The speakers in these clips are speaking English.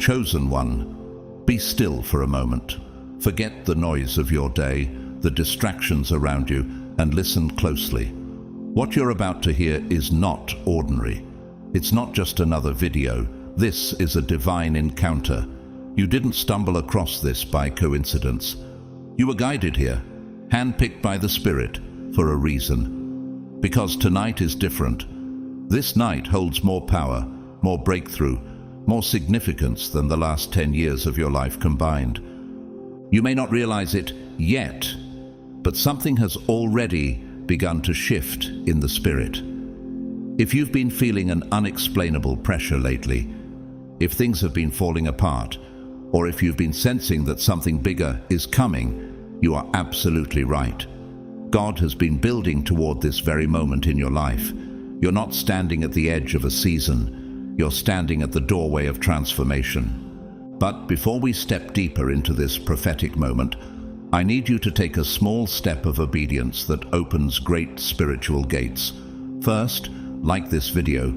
chosen one, be still for a moment. Forget the noise of your day, the distractions around you, and listen closely. What you're about to hear is not ordinary. It's not just another video. This is a divine encounter. You didn't stumble across this by coincidence. You were guided here, handpicked by the Spirit, for a reason. Because tonight is different. This night holds more power, more breakthrough, more significance than the last 10 years of your life combined. You may not realize it yet, but something has already begun to shift in the Spirit. If you've been feeling an unexplainable pressure lately, if things have been falling apart, or if you've been sensing that something bigger is coming, you are absolutely right. God has been building toward this very moment in your life. You're not standing at the edge of a season. You're standing at the doorway of transformation. But before we step deeper into this prophetic moment, I need you to take a small step of obedience that opens great spiritual gates. First, like this video,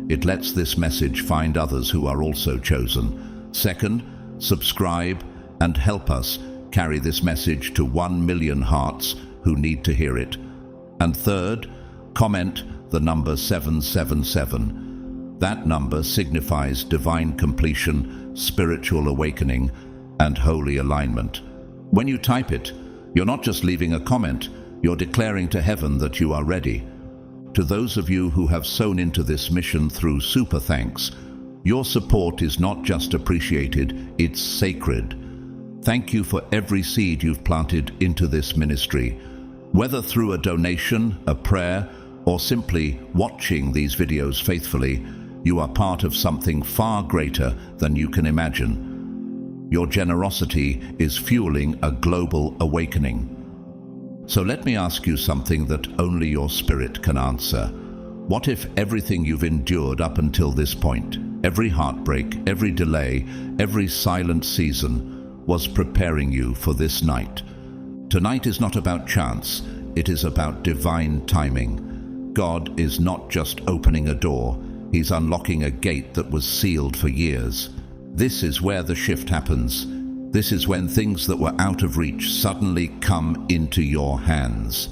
it lets this message find others who are also chosen. Second, subscribe and help us carry this message to 1 million hearts who need to hear it. And third, comment the number 777. That number signifies divine completion, spiritual awakening, and holy alignment. When you type it, you're not just leaving a comment, you're declaring to heaven that you are ready. To those of you who have sown into this mission through super thanks, your support is not just appreciated, it's sacred. Thank you for every seed you've planted into this ministry. Whether through a donation, a prayer, or simply watching these videos faithfully, you are part of something far greater than you can imagine. Your generosity is fueling a global awakening. So let me ask you something that only your spirit can answer. What if everything you've endured up until this point, every heartbreak, every delay, every silent season, was preparing you for this night? Tonight is not about chance, it is about divine timing. God is not just opening a door, He's unlocking a gate that was sealed for years. This is where the shift happens. This is when things that were out of reach suddenly come into your hands.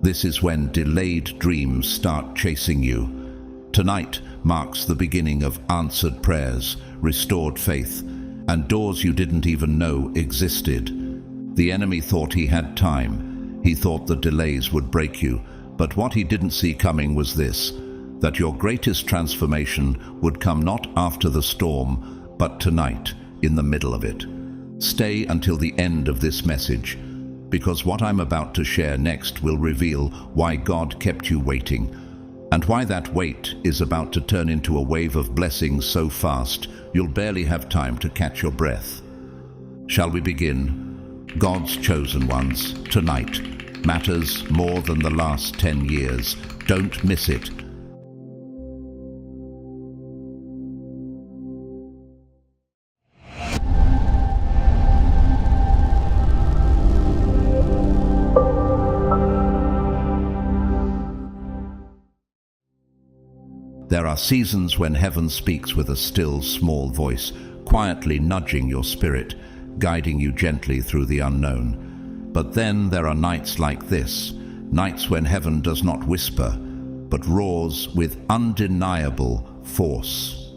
This is when delayed dreams start chasing you. Tonight marks the beginning of answered prayers, restored faith, and doors you didn't even know existed. The enemy thought he had time. He thought the delays would break you. But what he didn't see coming was this, that your greatest transformation would come not after the storm, but tonight, in the middle of it. Stay until the end of this message, because what I'm about to share next will reveal why God kept you waiting, and why that wait is about to turn into a wave of blessings so fast you'll barely have time to catch your breath. Shall we begin? God's chosen ones, tonight, matters more than the last 10 years. Don't miss it. There are seasons when heaven speaks with a still, small voice, quietly nudging your spirit, guiding you gently through the unknown. But then there are nights like this, nights when heaven does not whisper, but roars with undeniable force.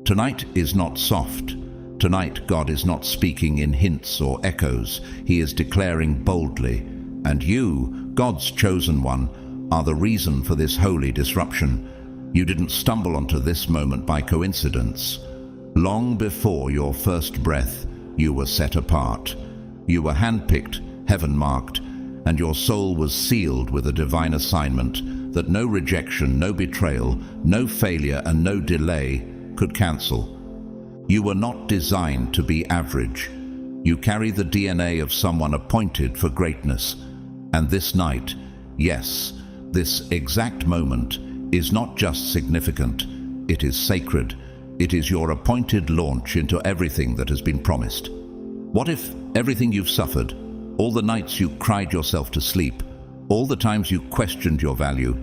Tonight is not soft. Tonight God is not speaking in hints or echoes. He is declaring boldly. And you, God's chosen one, are the reason for this holy disruption. You didn't stumble onto this moment by coincidence. Long before your first breath, you were set apart. You were handpicked, heaven-marked, and your soul was sealed with a divine assignment that no rejection, no betrayal, no failure, and no delay could cancel. You were not designed to be average. You carry the DNA of someone appointed for greatness. And this night, yes, this exact moment, is not just significant, it is sacred. It is your appointed launch into everything that has been promised. What if everything you've suffered, all the nights you cried yourself to sleep, all the times you questioned your value,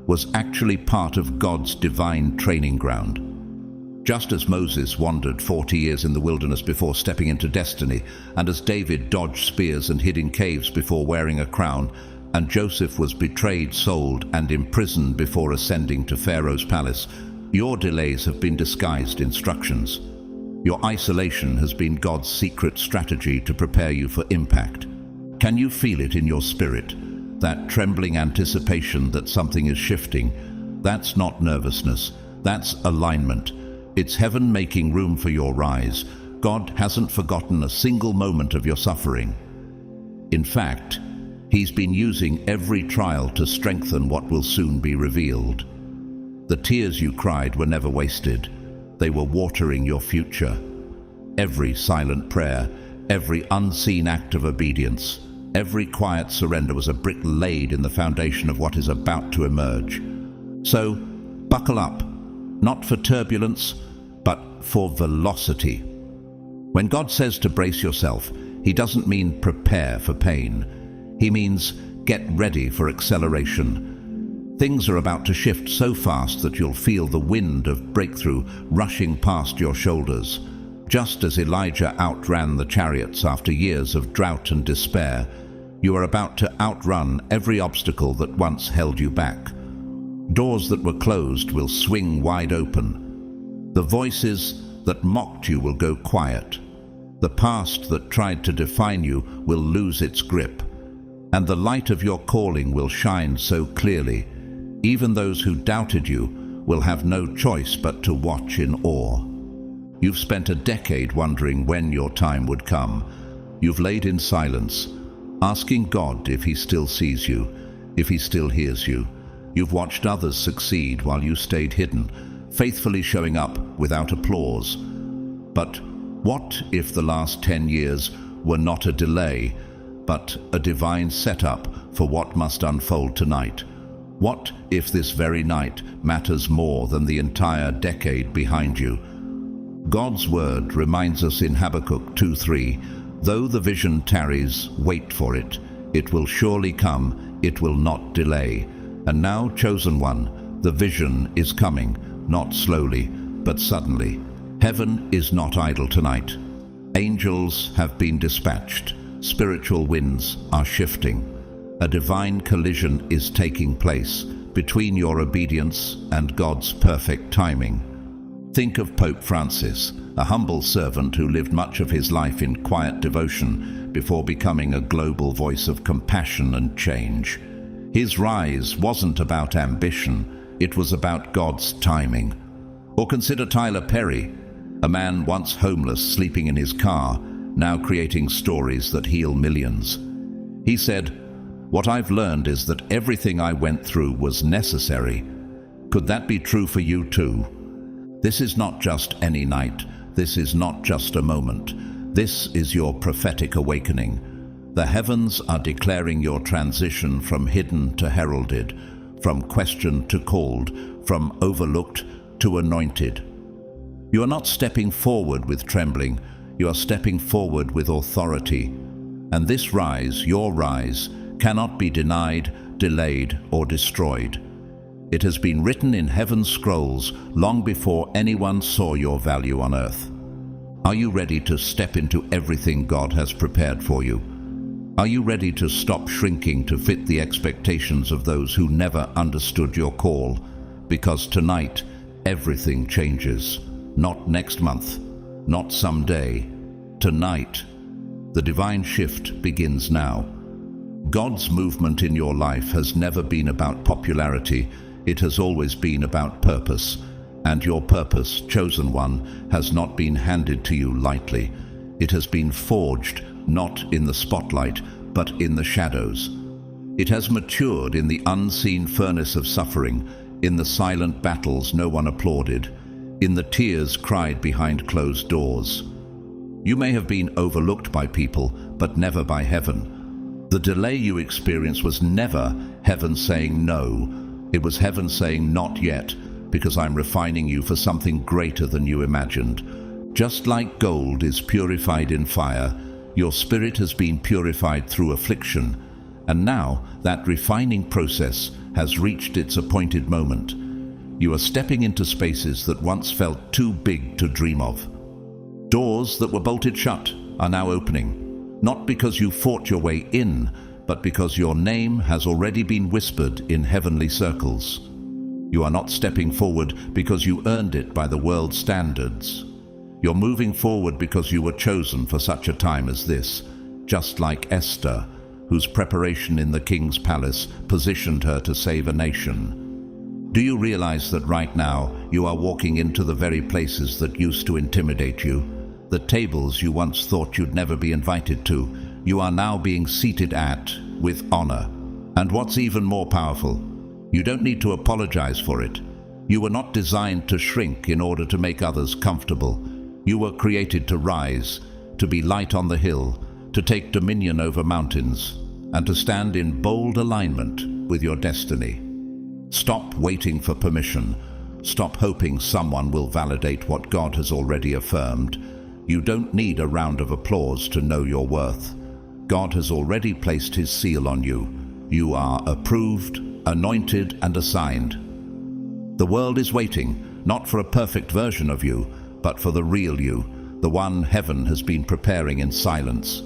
was actually part of God's divine training ground? Just as Moses wandered 40 years in the wilderness before stepping into destiny, and as David dodged spears and hid in caves before wearing a crown, and Joseph was betrayed, sold, and imprisoned before ascending to Pharaoh's palace, your delays have been disguised instructions. Your isolation has been God's secret strategy to prepare you for impact. Can you feel it in your spirit? That trembling anticipation that something is shifting? That's not nervousness. That's alignment. It's heaven making room for your rise. God hasn't forgotten a single moment of your suffering. In fact, He's been using every trial to strengthen what will soon be revealed. The tears you cried were never wasted. They were watering your future. Every silent prayer, every unseen act of obedience, every quiet surrender was a brick laid in the foundation of what is about to emerge. So, buckle up, not for turbulence, but for velocity. When God says to brace yourself, He doesn't mean prepare for pain. He means get ready for acceleration. Things are about to shift so fast that you'll feel the wind of breakthrough rushing past your shoulders. Just as Elijah outran the chariots after years of drought and despair, you are about to outrun every obstacle that once held you back. Doors that were closed will swing wide open. The voices that mocked you will go quiet. The past that tried to define you will lose its grip. And the light of your calling will shine so clearly, even those who doubted you will have no choice but to watch in awe. You've spent a decade wondering when your time would come. You've laid in silence, asking God if He still sees you, if He still hears you. You've watched others succeed while you stayed hidden, faithfully showing up without applause. But what if the last 10 years were not a delay, but a divine setup for what must unfold tonight? What if this very night matters more than the entire decade behind you? God's word reminds us in Habakkuk 2:3, though the vision tarries, wait for it. It will surely come, it will not delay. And now, chosen one, the vision is coming, not slowly, but suddenly. Heaven is not idle tonight. Angels have been dispatched. Spiritual winds are shifting. A divine collision is taking place between your obedience and God's perfect timing. Think of Pope Francis, a humble servant who lived much of his life in quiet devotion before becoming a global voice of compassion and change. His rise wasn't about ambition, it was about God's timing. Or consider Tyler Perry, a man once homeless sleeping in his car, now creating stories that heal millions. He said, "What I've learned is that everything I went through was necessary." Could that be true for you too? This is not just any night. This is not just a moment. This is your prophetic awakening. The heavens are declaring your transition from hidden to heralded, from questioned to called, from overlooked to anointed. You are not stepping forward with trembling. You are stepping forward with authority. And this rise, your rise, cannot be denied, delayed, or destroyed. It has been written in heaven's scrolls long before anyone saw your value on earth. Are you ready to step into everything God has prepared for you? Are you ready to stop shrinking to fit the expectations of those who never understood your call? Because tonight, everything changes. Not next month, not someday. Tonight, the divine shift begins now. God's movement in your life has never been about popularity. It has always been about purpose. And your purpose, chosen one, has not been handed to you lightly. It has been forged not in the spotlight, but in the shadows. It has matured in the unseen furnace of suffering, in the silent battles no one applauded, in the tears cried behind closed doors. You may have been overlooked by people, but never by heaven. The delay you experienced was never heaven saying no. It was heaven saying not yet, because I'm refining you for something greater than you imagined. Just like gold is purified in fire, your spirit has been purified through affliction, and now that refining process has reached its appointed moment. You are stepping into spaces that once felt too big to dream of. Doors that were bolted shut are now opening, not because you fought your way in, but because your name has already been whispered in heavenly circles. You are not stepping forward because you earned it by the world's standards. You're moving forward because you were chosen for such a time as this, just like Esther, whose preparation in the king's palace positioned her to save a nation. Do you realize that right now you are walking into the very places that used to intimidate you? The tables you once thought you'd never be invited to, you are now being seated at with honor. And what's even more powerful, you don't need to apologize for it. You were not designed to shrink in order to make others comfortable. You were created to rise, to be light on the hill, to take dominion over mountains, and to stand in bold alignment with your destiny. Stop waiting for permission. Stop hoping someone will validate what God has already affirmed. You don't need a round of applause to know your worth. God has already placed His seal on you. You are approved, anointed, and assigned. The world is waiting, not for a perfect version of you, but for the real you, the one heaven has been preparing in silence.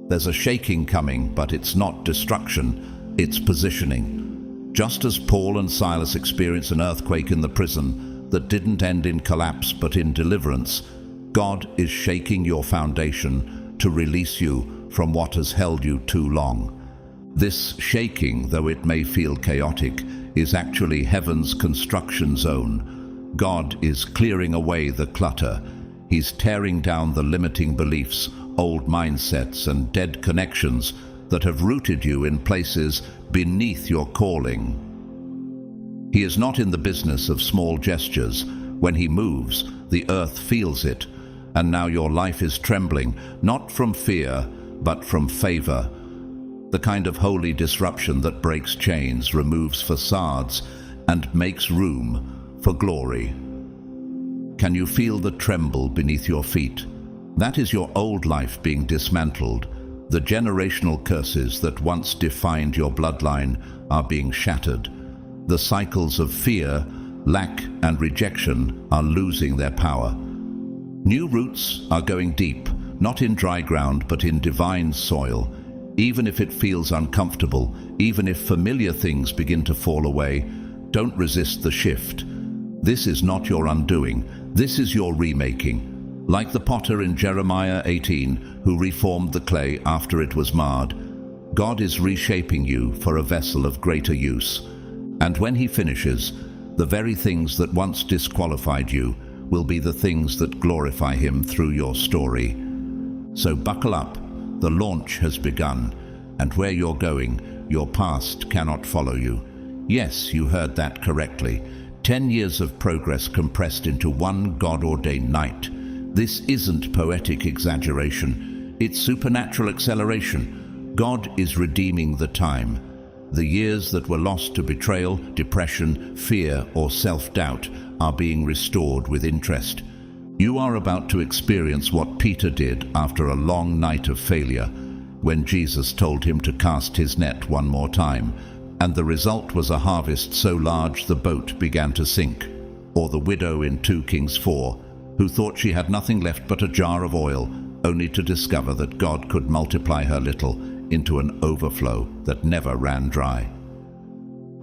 There's a shaking coming, but it's not destruction, it's positioning. Just as Paul and Silas experienced an earthquake in the prison that didn't end in collapse but in deliverance, God is shaking your foundation to release you from what has held you too long. This shaking, though it may feel chaotic, is actually heaven's construction zone. God is clearing away the clutter. He's tearing down the limiting beliefs, old mindsets, and dead connections that have rooted you in places beneath your calling. He is not in the business of small gestures. When He moves, the earth feels it. And now your life is trembling, not from fear, but from favor. The kind of holy disruption that breaks chains, removes facades, and makes room for glory. Can you feel the tremble beneath your feet? That is your old life being dismantled. The generational curses that once defined your bloodline are being shattered. The cycles of fear, lack, and rejection are losing their power. New roots are going deep, not in dry ground, but in divine soil. Even if it feels uncomfortable, even if familiar things begin to fall away, don't resist the shift. This is not your undoing, this is your remaking. Like the potter in Jeremiah 18, who reformed the clay after it was marred, God is reshaping you for a vessel of greater use. And when He finishes, the very things that once disqualified you will be the things that glorify Him through your story. So buckle up, the launch has begun, and where you're going, your past cannot follow you. Yes, you heard that correctly. 10 years of progress compressed into one God-ordained night. This isn't poetic exaggeration, it's supernatural acceleration. God is redeeming the time. The years that were lost to betrayal, depression, fear, or self-doubt are being restored with interest. You are about to experience what Peter did after a long night of failure, when Jesus told him to cast his net one more time, and the result was a harvest so large the boat began to sink. Or the widow in 2 Kings 4, who thought she had nothing left but a jar of oil, only to discover that God could multiply her little into an overflow that never ran dry.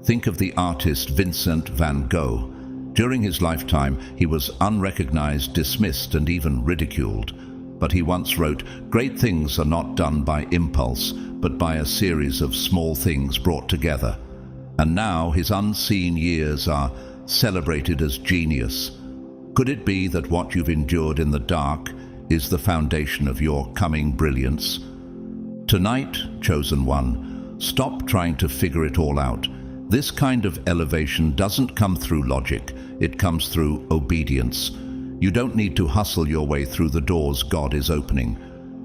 Think of the artist Vincent van Gogh. During his lifetime, he was unrecognized, dismissed, and even ridiculed. But he once wrote, "Great things are not done by impulse, but by a series of small things brought together." And now his unseen years are celebrated as genius. Could it be that what you've endured in the dark is the foundation of your coming brilliance? Tonight, chosen one, stop trying to figure it all out. This kind of elevation doesn't come through logic, it comes through obedience. You don't need to hustle your way through the doors God is opening.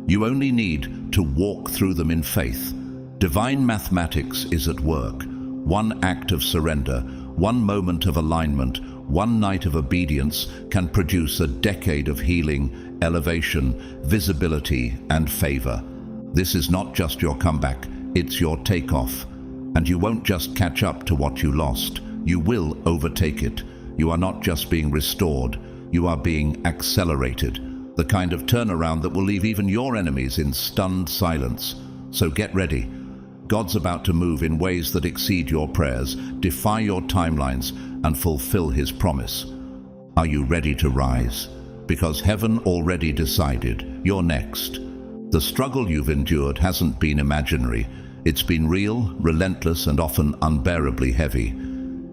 You only need to walk through them in faith. Divine mathematics is at work. One act of surrender, one moment of alignment, one night of obedience can produce a decade of healing, elevation, visibility, and favor. This is not just your comeback, it's your takeoff. And you won't just catch up to what you lost. You will overtake it. You are not just being restored, you are being accelerated. The kind of turnaround that will leave even your enemies in stunned silence. So get ready. God's about to move in ways that exceed your prayers, defy your timelines, and fulfill His promise. Are you ready to rise? Because heaven already decided you're next. The struggle you've endured hasn't been imaginary. It's been real, relentless, and often unbearably heavy.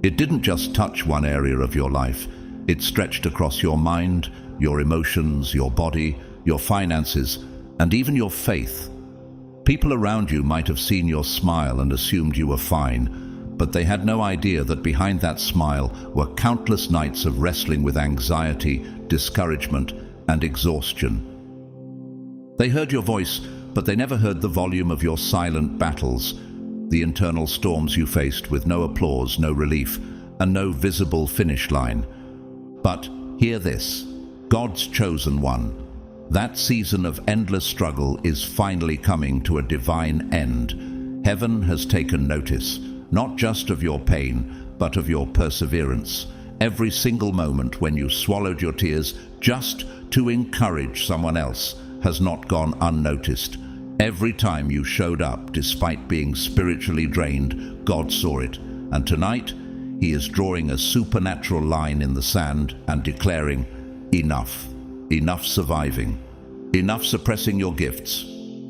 It didn't just touch one area of your life. It stretched across your mind, your emotions, your body, your finances, and even your faith. People around you might have seen your smile and assumed you were fine, but they had no idea that behind that smile were countless nights of wrestling with anxiety, discouragement, and exhaustion. They heard your voice, but they never heard the volume of your silent battles, the internal storms you faced with no applause, no relief, and no visible finish line. But hear this, God's chosen one. That season of endless struggle is finally coming to a divine end. Heaven has taken notice, not just of your pain, but of your perseverance. Every single moment when you swallowed your tears just to encourage someone else has not gone unnoticed. Every time you showed up despite being spiritually drained, God saw it. And tonight, He is drawing a supernatural line in the sand and declaring, enough. Enough surviving. Enough suppressing your gifts.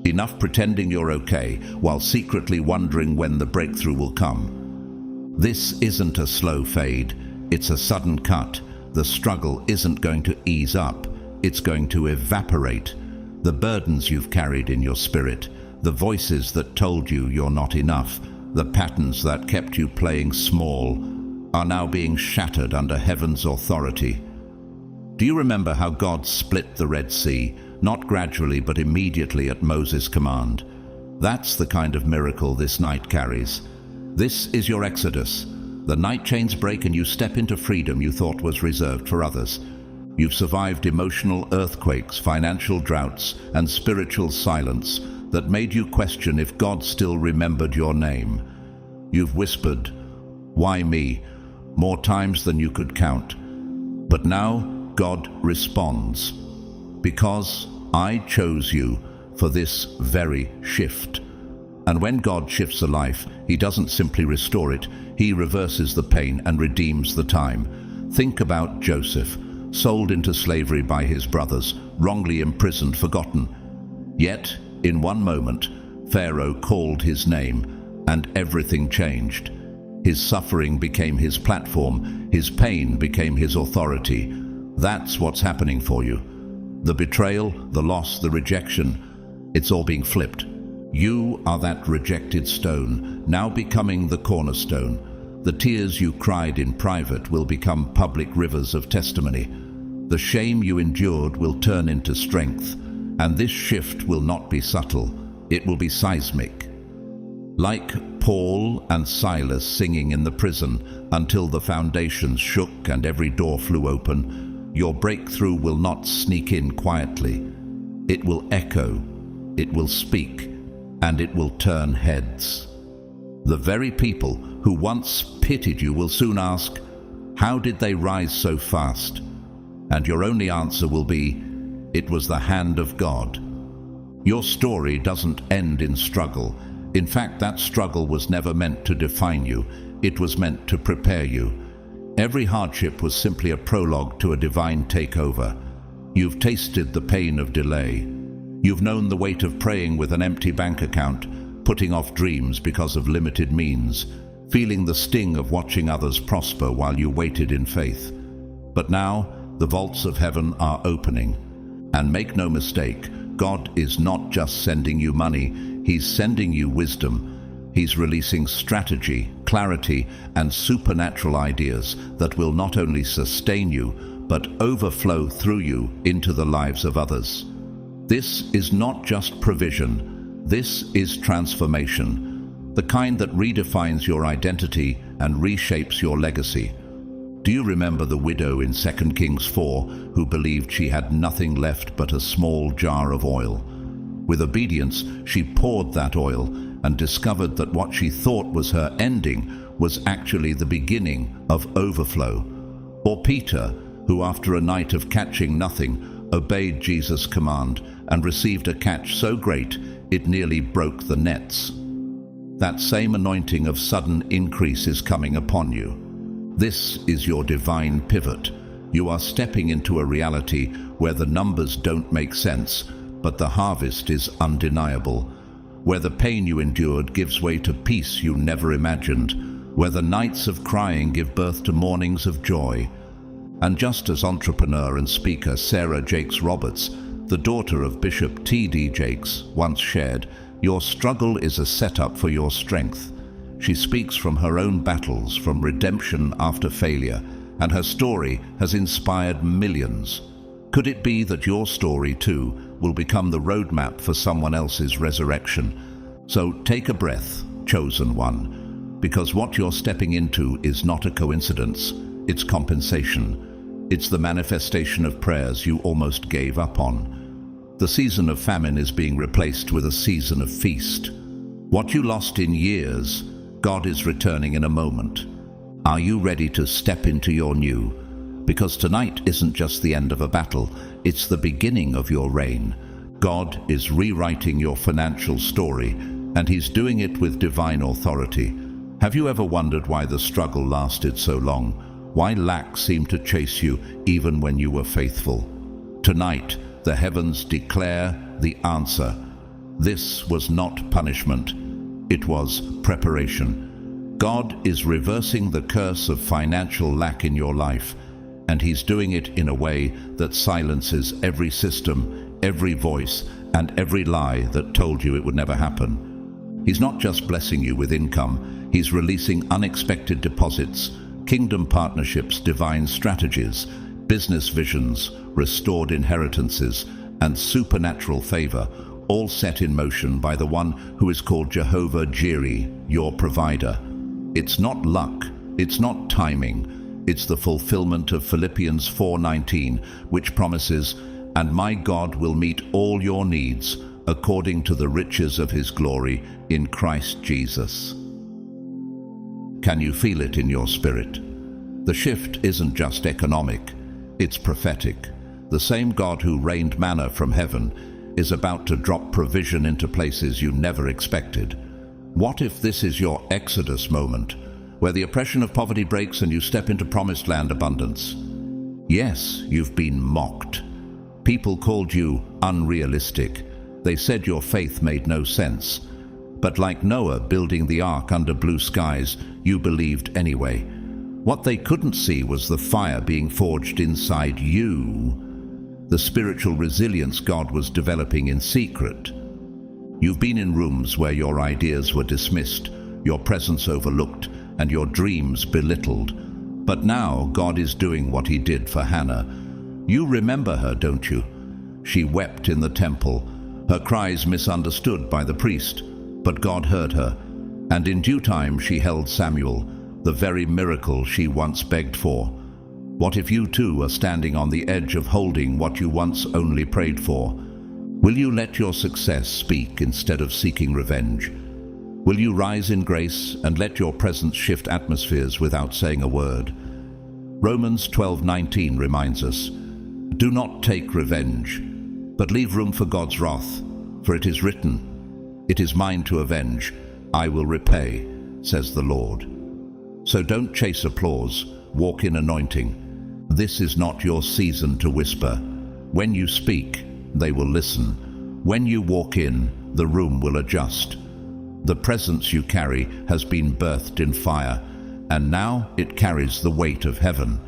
Enough pretending you're okay while secretly wondering when the breakthrough will come. This isn't a slow fade. It's a sudden cut. The struggle isn't going to ease up. It's going to evaporate. The burdens you've carried in your spirit, the voices that told you you're not enough, the patterns that kept you playing small, are now being shattered under heaven's authority. Do you remember how God split the Red Sea, not gradually but immediately at Moses' command? That's the kind of miracle this night carries. This is your exodus. The night chains break and you step into freedom you thought was reserved for others. You've survived emotional earthquakes, financial droughts, and spiritual silence that made you question if God still remembered your name. You've whispered, "Why me?" more times than you could count. But now God responds, "Because I chose you for this very shift." And when God shifts a life, He doesn't simply restore it, He reverses the pain and redeems the time. Think about Joseph, sold into slavery by his brothers, wrongly imprisoned, forgotten. Yet, in one moment, Pharaoh called his name, and everything changed. His suffering became his platform, his pain became his authority. That's what's happening for you. The betrayal, the loss, the rejection, it's all being flipped. You are that rejected stone, now becoming the cornerstone. The tears you cried in private will become public rivers of testimony. The shame you endured will turn into strength, and this shift will not be subtle, it will be seismic. Like Paul and Silas singing in the prison until the foundations shook and every door flew open, your breakthrough will not sneak in quietly. It will echo, it will speak, and it will turn heads. The very people who once pitied you will soon ask, "How did they rise so fast?" And your only answer will be, "It was the hand of God." Your story doesn't end in struggle. In fact, that struggle was never meant to define you. It was meant to prepare you. Every hardship was simply a prologue to a divine takeover. You've tasted the pain of delay. You've known the weight of praying with an empty bank account, putting off dreams because of limited means, feeling the sting of watching others prosper while you waited in faith. But now, the vaults of heaven are opening. And make no mistake, God is not just sending you money, He's sending you wisdom. He's releasing strategy, clarity, and supernatural ideas that will not only sustain you, but overflow through you into the lives of others. This is not just provision, this is transformation, the kind that redefines your identity and reshapes your legacy. Do you remember the widow in 2 Kings 4 who believed she had nothing left but a small jar of oil? With obedience, she poured that oil and discovered that what she thought was her ending was actually the beginning of overflow. Or Peter, who after a night of catching nothing, obeyed Jesus' command and received a catch so great it nearly broke the nets. That same anointing of sudden increase is coming upon you. This is your divine pivot. You are stepping into a reality where the numbers don't make sense, but the harvest is undeniable. Where the pain you endured gives way to peace you never imagined. Where the nights of crying give birth to mornings of joy. And just as entrepreneur and speaker Sarah Jakes Roberts, the daughter of Bishop T.D. Jakes, once shared, your struggle is a setup for your strength. She speaks from her own battles, from redemption after failure, and her story has inspired millions. Could it be that your story, too, will become the roadmap for someone else's resurrection? So take a breath, chosen one, because what you're stepping into is not a coincidence, it's compensation. It's the manifestation of prayers you almost gave up on. The season of famine is being replaced with a season of feast. What you lost in years, God is returning in a moment. Are you ready to step into your new? Because tonight isn't just the end of a battle, it's the beginning of your reign. God is rewriting your financial story, and He's doing it with divine authority. Have you ever wondered why the struggle lasted so long? Why lack seemed to chase you even when you were faithful? Tonight, the heavens declare the answer. This was not punishment. It was preparation. God is reversing the curse of financial lack in your life, and He's doing it in a way that silences every system, every voice, and every lie that told you it would never happen. He's not just blessing you with income, He's releasing unexpected deposits, kingdom partnerships, divine strategies, business visions, restored inheritances, and supernatural favor, all set in motion by the one who is called Jehovah Jireh, your provider. It's not luck, it's not timing, it's the fulfillment of Philippians 4:19, which promises, "And my God will meet all your needs according to the riches of His glory in Christ Jesus." Can you feel it in your spirit? The shift isn't just economic, it's prophetic. The same God who rained manna from heaven is about to drop provision into places you never expected. What if this is your Exodus moment, where the oppression of poverty breaks and you step into promised land abundance? Yes, you've been mocked. People called you unrealistic. They said your faith made no sense. But like Noah building the ark under blue skies, you believed anyway. What they couldn't see was the fire being forged inside you, the spiritual resilience God was developing in secret. You've been in rooms where your ideas were dismissed, your presence overlooked, and your dreams belittled. But now God is doing what He did for Hannah. You remember her, don't you? She wept in the temple, her cries misunderstood by the priest, but God heard her, and in due time she held Samuel, the very miracle she once begged for. What if you too are standing on the edge of holding what you once only prayed for? Will you let your success speak instead of seeking revenge? Will you rise in grace and let your presence shift atmospheres without saying a word? Romans 12:19 reminds us, "Do not take revenge, but leave room for God's wrath, for it is written, 'It is mine to avenge, I will repay,' says the Lord." So don't chase applause, walk in anointing. This is not your season to whisper. When you speak, they will listen. When you walk in, the room will adjust. The presence you carry has been birthed in fire, and now it carries the weight of heaven.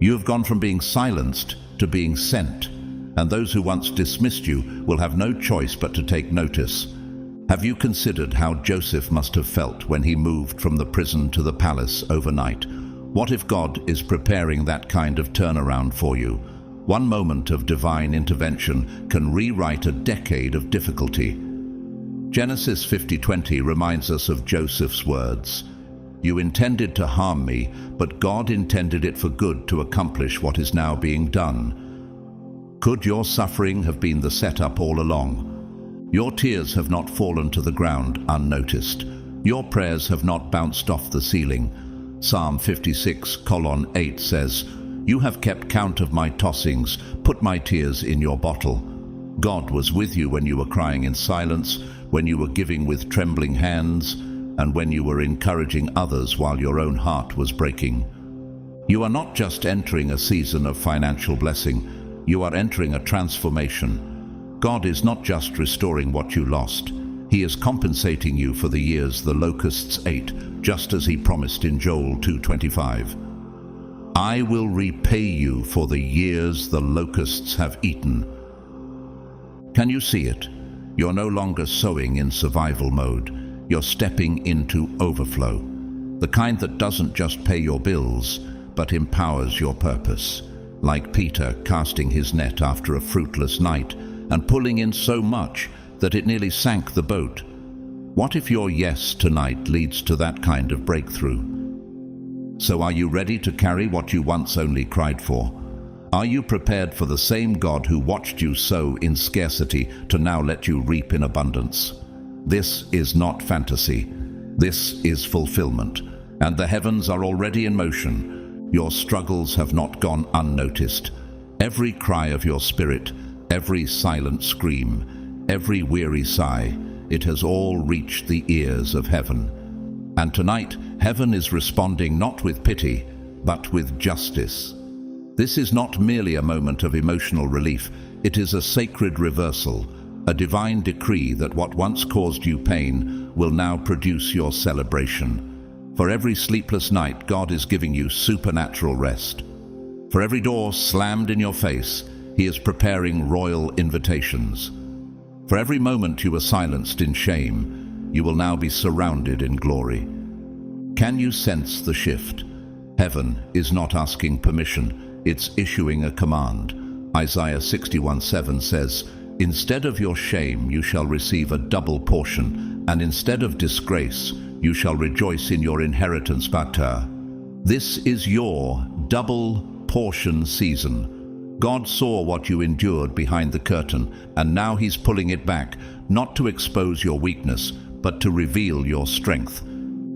You have gone from being silenced to being sent, and those who once dismissed you will have no choice but to take notice. Have you considered how Joseph must have felt when he moved from the prison to the palace overnight? What if God is preparing that kind of turnaround for you? One moment of divine intervention can rewrite a decade of difficulty. Genesis 50:20 reminds us of Joseph's words, "You intended to harm me, but God intended it for good to accomplish what is now being done." Could your suffering have been the setup all along? Your tears have not fallen to the ground unnoticed. Your prayers have not bounced off the ceiling. Psalm 56:8 says, "You have kept count of my tossings, put my tears in your bottle." God was with you when you were crying in silence, when you were giving with trembling hands, and when you were encouraging others while your own heart was breaking. You are not just entering a season of financial blessing, you are entering a transformation. God is not just restoring what you lost. He is compensating you for the years the locusts ate, just as he promised in Joel 2:25. "I will repay you for the years the locusts have eaten." Can you see it? You're no longer sowing in survival mode. You're stepping into overflow. The kind that doesn't just pay your bills, but empowers your purpose. Like Peter casting his net after a fruitless night and pulling in so much that it nearly sank the boat. What if your yes tonight leads to that kind of breakthrough? So are you ready to carry what you once only cried for? Are you prepared for the same God who watched you sow in scarcity to now let you reap in abundance? This is not fantasy. This is fulfillment. And the heavens are already in motion. Your struggles have not gone unnoticed. Every cry of your spirit, every silent scream, every weary sigh, it has all reached the ears of heaven. And tonight, heaven is responding not with pity, but with justice. This is not merely a moment of emotional relief, it is a sacred reversal, a divine decree that what once caused you pain will now produce your celebration. For every sleepless night, God is giving you supernatural rest. For every door slammed in your face, He is preparing royal invitations. For every moment you were silenced in shame, you will now be surrounded in glory. Can you sense the shift? Heaven is not asking permission, it's issuing a command. Isaiah 61:7 says, "Instead of your shame you shall receive a double portion, and instead of disgrace you shall rejoice in your inheritance." This is your double portion season. God saw what you endured behind the curtain, and now He's pulling it back, not to expose your weakness, but to reveal your strength.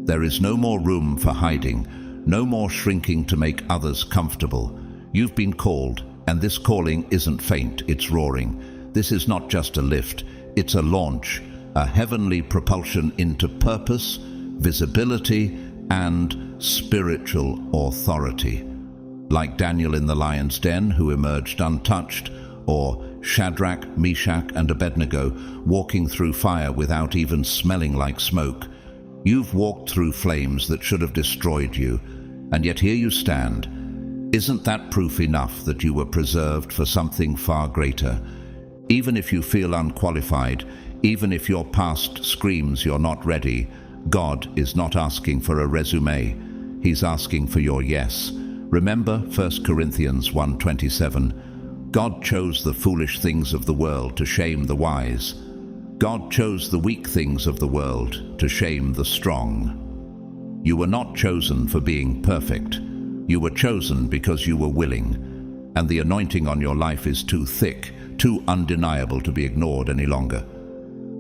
There is no more room for hiding, no more shrinking to make others comfortable. You've been called, and this calling isn't faint, it's roaring. This is not just a lift, it's a launch, a heavenly propulsion into purpose, visibility, and spiritual authority. Like Daniel in the lion's den, who emerged untouched, or Shadrach, Meshach, and Abednego walking through fire without even smelling like smoke. You've walked through flames that should have destroyed you, and yet here you stand. Isn't that proof enough that you were preserved for something far greater? Even if you feel unqualified, even if your past screams you're not ready, God is not asking for a resume. He's asking for your yes. Remember 1 Corinthians 1:27. God chose the foolish things of the world to shame the wise. God chose the weak things of the world to shame the strong. You were not chosen for being perfect. You were chosen because you were willing. And the anointing on your life is too thick, too undeniable to be ignored any longer.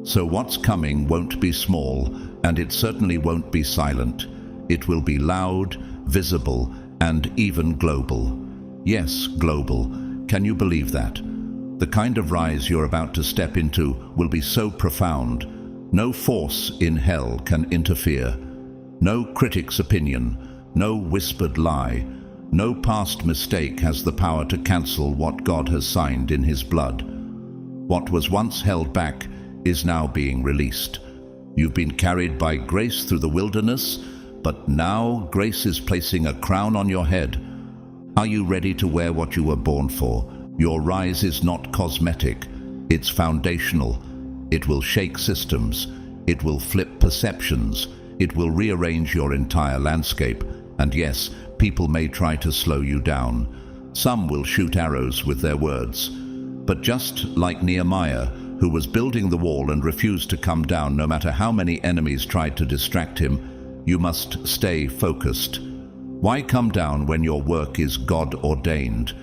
So what's coming won't be small, and it certainly won't be silent. It will be loud, visible, and even global. Yes, global. Can you believe that? The kind of rise you're about to step into will be so profound. No force in hell can interfere. No critic's opinion, no whispered lie, no past mistake has the power to cancel what God has signed in His blood. What was once held back is now being released. You've been carried by grace through the wilderness, but now grace is placing a crown on your head. Are you ready to wear what you were born for? Your rise is not cosmetic, it's foundational. It will shake systems, it will flip perceptions, it will rearrange your entire landscape. And yes, people may try to slow you down. Some will shoot arrows with their words. But just like Nehemiah, who was building the wall and refused to come down no matter how many enemies tried to distract him, you must stay focused. Why come down when your work is God-ordained?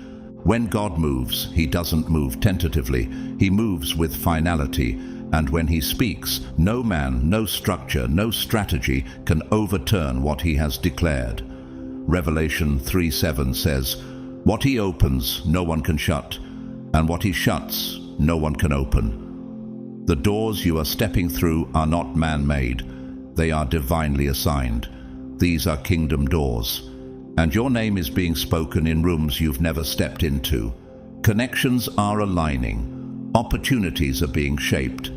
When God moves, He doesn't move tentatively. He moves with finality, And when he speaks, no man, no structure, no strategy can overturn what he has declared. Revelation 3:7 says, "What he opens, no one can shut, and what he shuts, no one can open." The doors you are stepping through are not man-made. They are divinely assigned. These are kingdom doors. And your name is being spoken in rooms you've never stepped into. Connections are aligning. Opportunities are being shaped.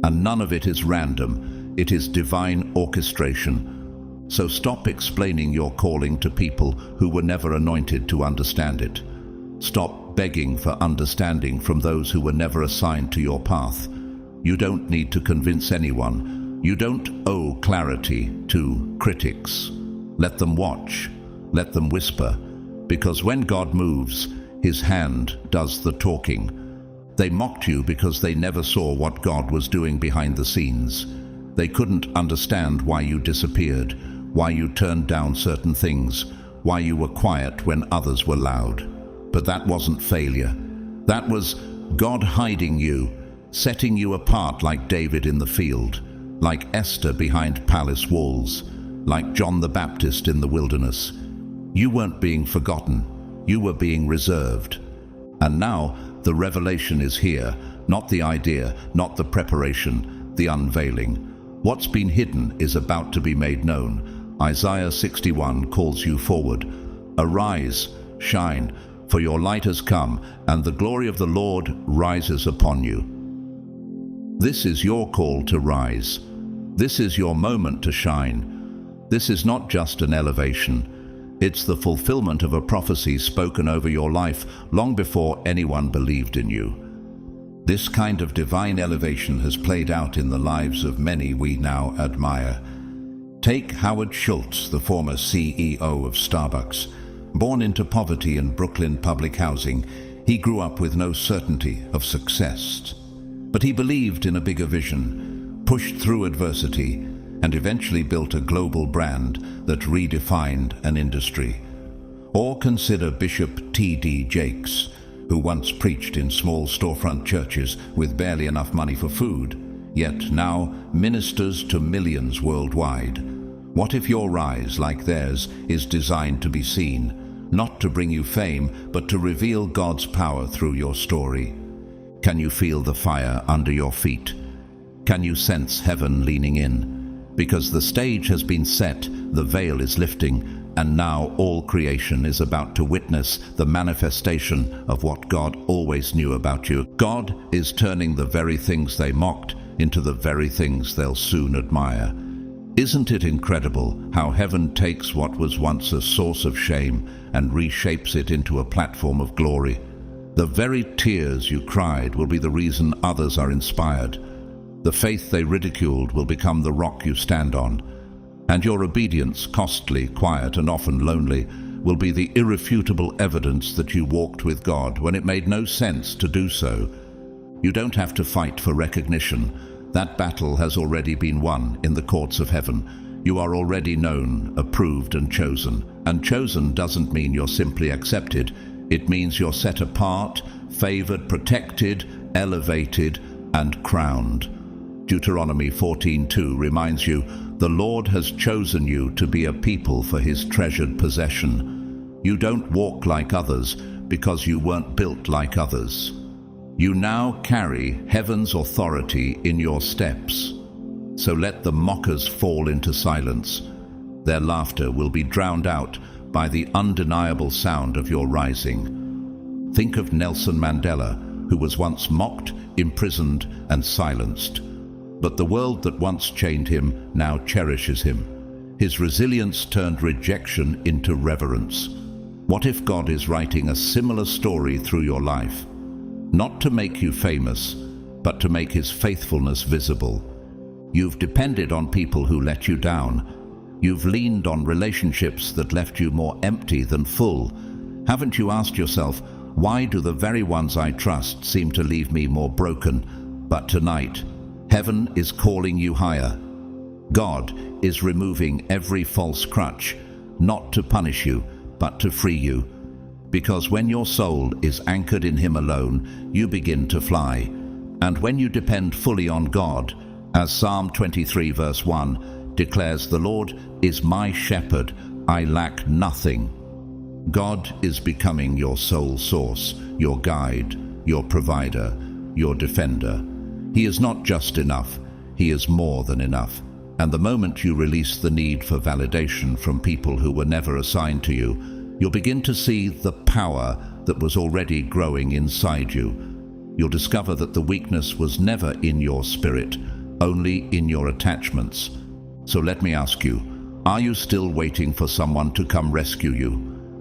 And none of it is random. It is divine orchestration. So stop explaining your calling to people who were never anointed to understand it. Stop begging for understanding from those who were never assigned to your path. You don't need to convince anyone. You don't owe clarity to critics. Let them watch. Let them whisper. Because when God moves, his hand does the talking. They mocked you because they never saw what God was doing behind the scenes. They couldn't understand why you disappeared, why you turned down certain things, why you were quiet when others were loud. But that wasn't failure. That was God hiding you, setting you apart like David in the field, like Esther behind palace walls, like John the Baptist in the wilderness. You weren't being forgotten. You were being reserved. And now the revelation is here, not the idea, not the preparation, the unveiling. What's been hidden is about to be made known. Isaiah 61 calls you forward. Arise, shine, for your light has come, and the glory of the Lord rises upon you. This is your call to rise. This is your moment to shine. This is not just an elevation. It's the fulfillment of a prophecy spoken over your life long before anyone believed in you. This kind of divine elevation has played out in the lives of many we now admire. Take Howard Schultz, the former CEO of Starbucks. Born into poverty in Brooklyn public housing, he grew up with no certainty of success. But he believed in a bigger vision, pushed through adversity, and eventually built a global brand that redefined an industry. Or consider Bishop T.D. Jakes, who once preached in small storefront churches with barely enough money for food, yet now ministers to millions worldwide. What if your rise, like theirs, is designed to be seen, not to bring you fame, but to reveal God's power through your story? Can you feel the fire under your feet? Can you sense heaven leaning in? Because the stage has been set, the veil is lifting, and now all creation is about to witness the manifestation of what God always knew about you. God is turning the very things they mocked into the very things they'll soon admire. Isn't it incredible how heaven takes what was once a source of shame and reshapes it into a platform of glory? The very tears you cried will be the reason others are inspired. The faith they ridiculed will become the rock you stand on. And your obedience, costly, quiet, and often lonely, will be the irrefutable evidence that you walked with God when it made no sense to do so. You don't have to fight for recognition. That battle has already been won in the courts of heaven. You are already known, approved, and chosen. And chosen doesn't mean you're simply accepted. It means you're set apart, favored, protected, elevated, and crowned. Deuteronomy 14:2 reminds you, the Lord has chosen you to be a people for his treasured possession. You don't walk like others because you weren't built like others. You now carry heaven's authority in your steps. So let the mockers fall into silence. Their laughter will be drowned out by the undeniable sound of your rising. Think of Nelson Mandela, who was once mocked, imprisoned, and silenced. But the world that once chained him now cherishes him. His resilience turned rejection into reverence. What if God is writing a similar story through your life? Not to make you famous, but to make his faithfulness visible. You've depended on people who let you down. You've leaned on relationships that left you more empty than full. Haven't you asked yourself, why do the very ones I trust seem to leave me more broken? But tonight, heaven is calling you higher. God is removing every false crutch, not to punish you, but to free you. Because when your soul is anchored in him alone, you begin to fly. And when you depend fully on God, as Psalm 23 verse 1 declares, "The Lord is my shepherd, I lack nothing." God is becoming your sole source, your guide, your provider, your defender. He is not just enough, He is more than enough. And the moment you release the need for validation from people who were never assigned to you, you'll begin to see the power that was already growing inside you. You'll discover that the weakness was never in your spirit, only in your attachments. So let me ask you, are you still waiting for someone to come rescue you?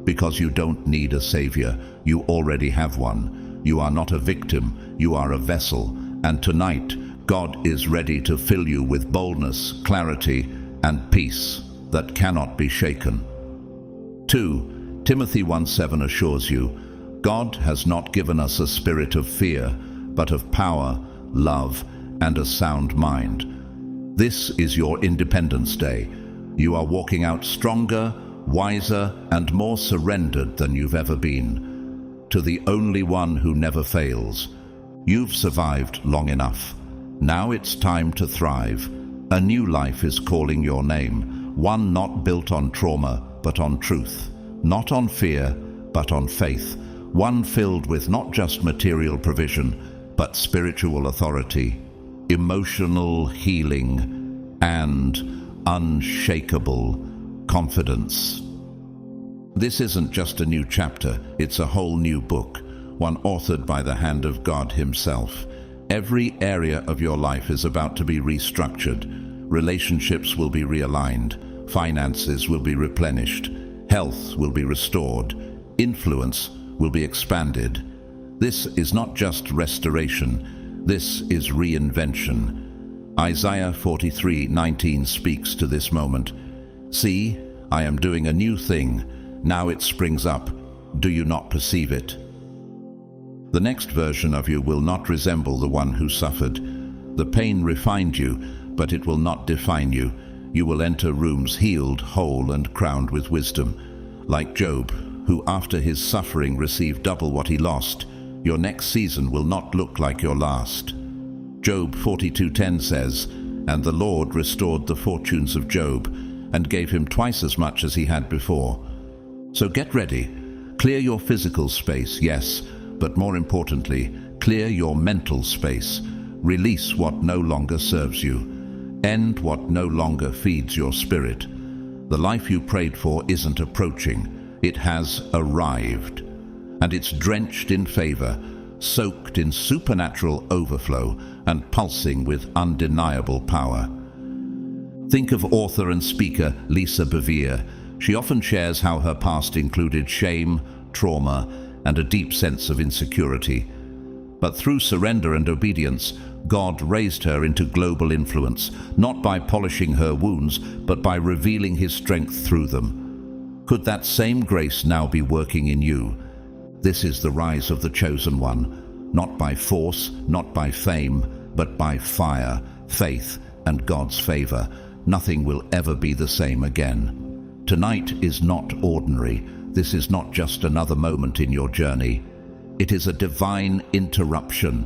Because you don't need a savior, you already have one. You are not a victim, you are a vessel. And tonight, God is ready to fill you with boldness, clarity, and peace that cannot be shaken. 2. Timothy 1:7 assures you, God has not given us a spirit of fear, but of power, love, and a sound mind. This is your Independence Day. You are walking out stronger, wiser, and more surrendered than you've ever been. To the only one who never fails. You've survived long enough. Now it's time to thrive. A new life is calling your name, one not built on trauma, but on truth. Not on fear, but on faith. One filled with not just material provision, but spiritual authority, emotional healing, and unshakable confidence. This isn't just a new chapter, it's a whole new book, one authored by the hand of God Himself. Every area of your life is about to be restructured. Relationships will be realigned, finances will be replenished, health will be restored, influence will be expanded. This is not just restoration, this is reinvention. Isaiah 43:19 speaks to this moment. "See, I am doing a new thing. Now it springs up. Do you not perceive it?" The next version of you will not resemble the one who suffered. The pain refined you, but it will not define you. You will enter rooms healed, whole, and crowned with wisdom. Like Job, who after his suffering received double what he lost, your next season will not look like your last. Job 42:10 says, "And the Lord restored the fortunes of Job, and gave him twice as much as he had before." So get ready. Clear your physical space, yes, but more importantly, clear your mental space. Release what no longer serves you. End what no longer feeds your spirit. The life you prayed for isn't approaching. It has arrived. And it's drenched in favor, soaked in supernatural overflow, and pulsing with undeniable power. Think of author and speaker Lisa Bevere. She often shares how her past included shame, trauma, and a deep sense of insecurity. But through surrender and obedience, God raised her into global influence, not by polishing her wounds, but by revealing His strength through them. Could that same grace now be working in you? This is the rise of the chosen one, not by force, not by fame, but by fire, faith, and God's favor. Nothing will ever be the same again. Tonight is not ordinary. This is not just another moment in your journey. It is a divine interruption.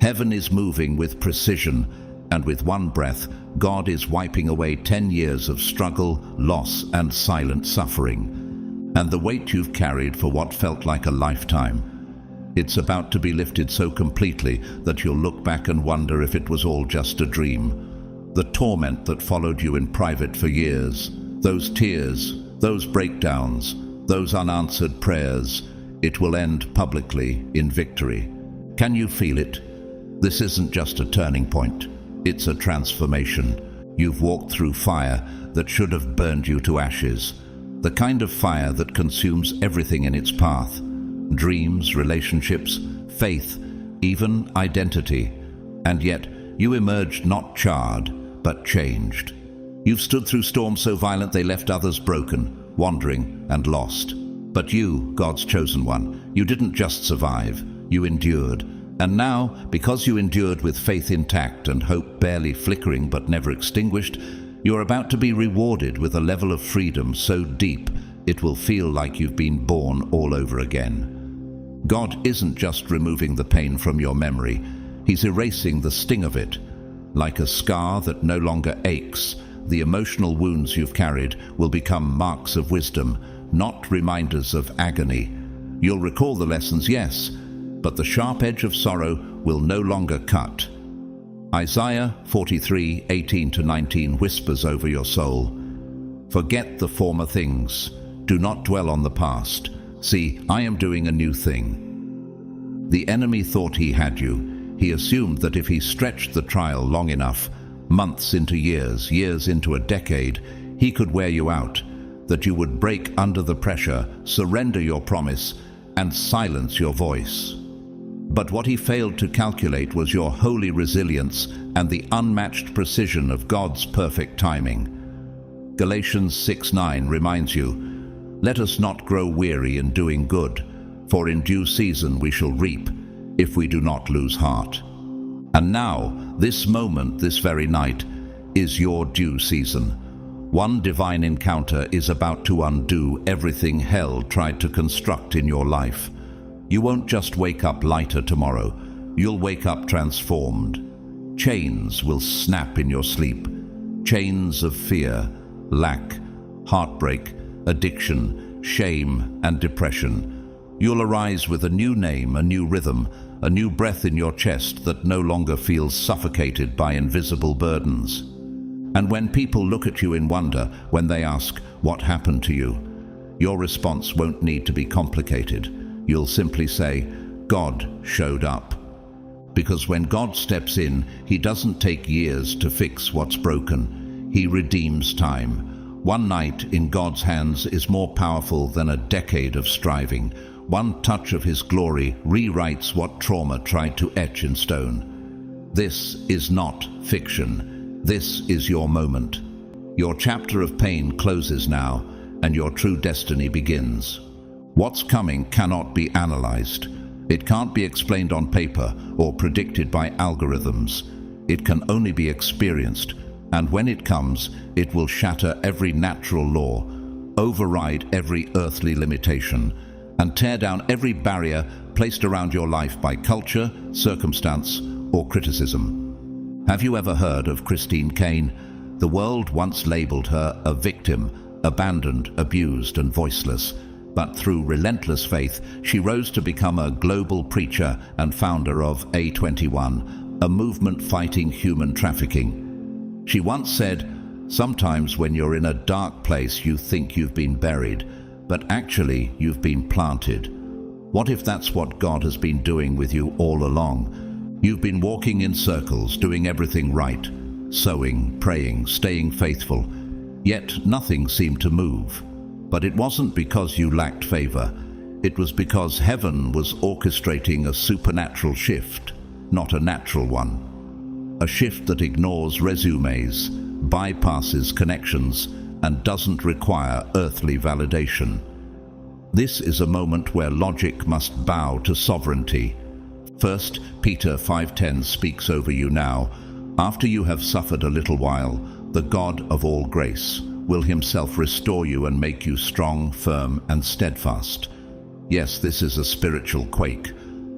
Heaven is moving with precision, and with one breath, God is wiping away 10 years of struggle, loss, and silent suffering. And the weight you've carried for what felt like a lifetime, it's about to be lifted so completely that you'll look back and wonder if it was all just a dream. The torment that followed you in private for years, those tears, those breakdowns, those unanswered prayers, it will end publicly in victory. Can you feel it? This isn't just a turning point, it's a transformation. You've walked through fire that should have burned you to ashes, the kind of fire that consumes everything in its path. Dreams, relationships, faith, even identity. And yet, you emerged not charred, but changed. You've stood through storms so violent they left others broken, wandering, and lost. But you, God's chosen one, you didn't just survive, you endured. And now, because you endured with faith intact and hope barely flickering but never extinguished, you're about to be rewarded with a level of freedom so deep it will feel like you've been born all over again. God isn't just removing the pain from your memory, He's erasing the sting of it. Like a scar that no longer aches, the emotional wounds you've carried will become marks of wisdom, not reminders of agony. You'll recall the lessons, yes, but the sharp edge of sorrow will no longer cut. Isaiah 43:18-19 whispers over your soul, "Forget the former things. Do not dwell on the past. See, I am doing a new thing." The enemy thought he had you. He assumed that if he stretched the trial long enough, months into years, years into a decade, he could wear you out, that you would break under the pressure, surrender your promise, and silence your voice. But what he failed to calculate was your holy resilience and the unmatched precision of God's perfect timing. Galatians 6:9 reminds you, "Let us not grow weary in doing good, for in due season we shall reap, if we do not lose heart." And now, this moment, this very night, is your due season. One divine encounter is about to undo everything hell tried to construct in your life. You won't just wake up lighter tomorrow, you'll wake up transformed. Chains will snap in your sleep. Chains of fear, lack, heartbreak, addiction, shame, and depression. You'll arise with a new name, a new rhythm, a new breath in your chest that no longer feels suffocated by invisible burdens. And when people look at you in wonder, when they ask, "What happened to you?" your response won't need to be complicated. You'll simply say, "God showed up." Because when God steps in, He doesn't take years to fix what's broken. He redeems time. One night in God's hands is more powerful than a decade of striving. One touch of His glory rewrites what trauma tried to etch in stone. This is not fiction. This is your moment. Your chapter of pain closes now, and your true destiny begins. What's coming cannot be analyzed. It can't be explained on paper or predicted by algorithms. It can only be experienced, and when it comes, it will shatter every natural law, override every earthly limitation, and tear down every barrier placed around your life by culture, circumstance, or criticism. Have you ever heard of Christine Caine? The world once labeled her a victim, abandoned, abused, and voiceless. But through relentless faith, she rose to become a global preacher and founder of A21, a movement fighting human trafficking. She once said, "Sometimes when you're in a dark place, you think you've been buried, but actually you've been planted." What if that's what God has been doing with you all along? You've been walking in circles, doing everything right, sowing, praying, staying faithful, yet nothing seemed to move. But it wasn't because you lacked favor. It was because heaven was orchestrating a supernatural shift, not a natural one. A shift that ignores resumes, bypasses connections, and doesn't require earthly validation. This is a moment where logic must bow to sovereignty. 1 Peter 5:10 speaks over you now. After you have suffered a little while, the God of all grace will Himself restore you and make you strong, firm, and steadfast. Yes, this is a spiritual quake.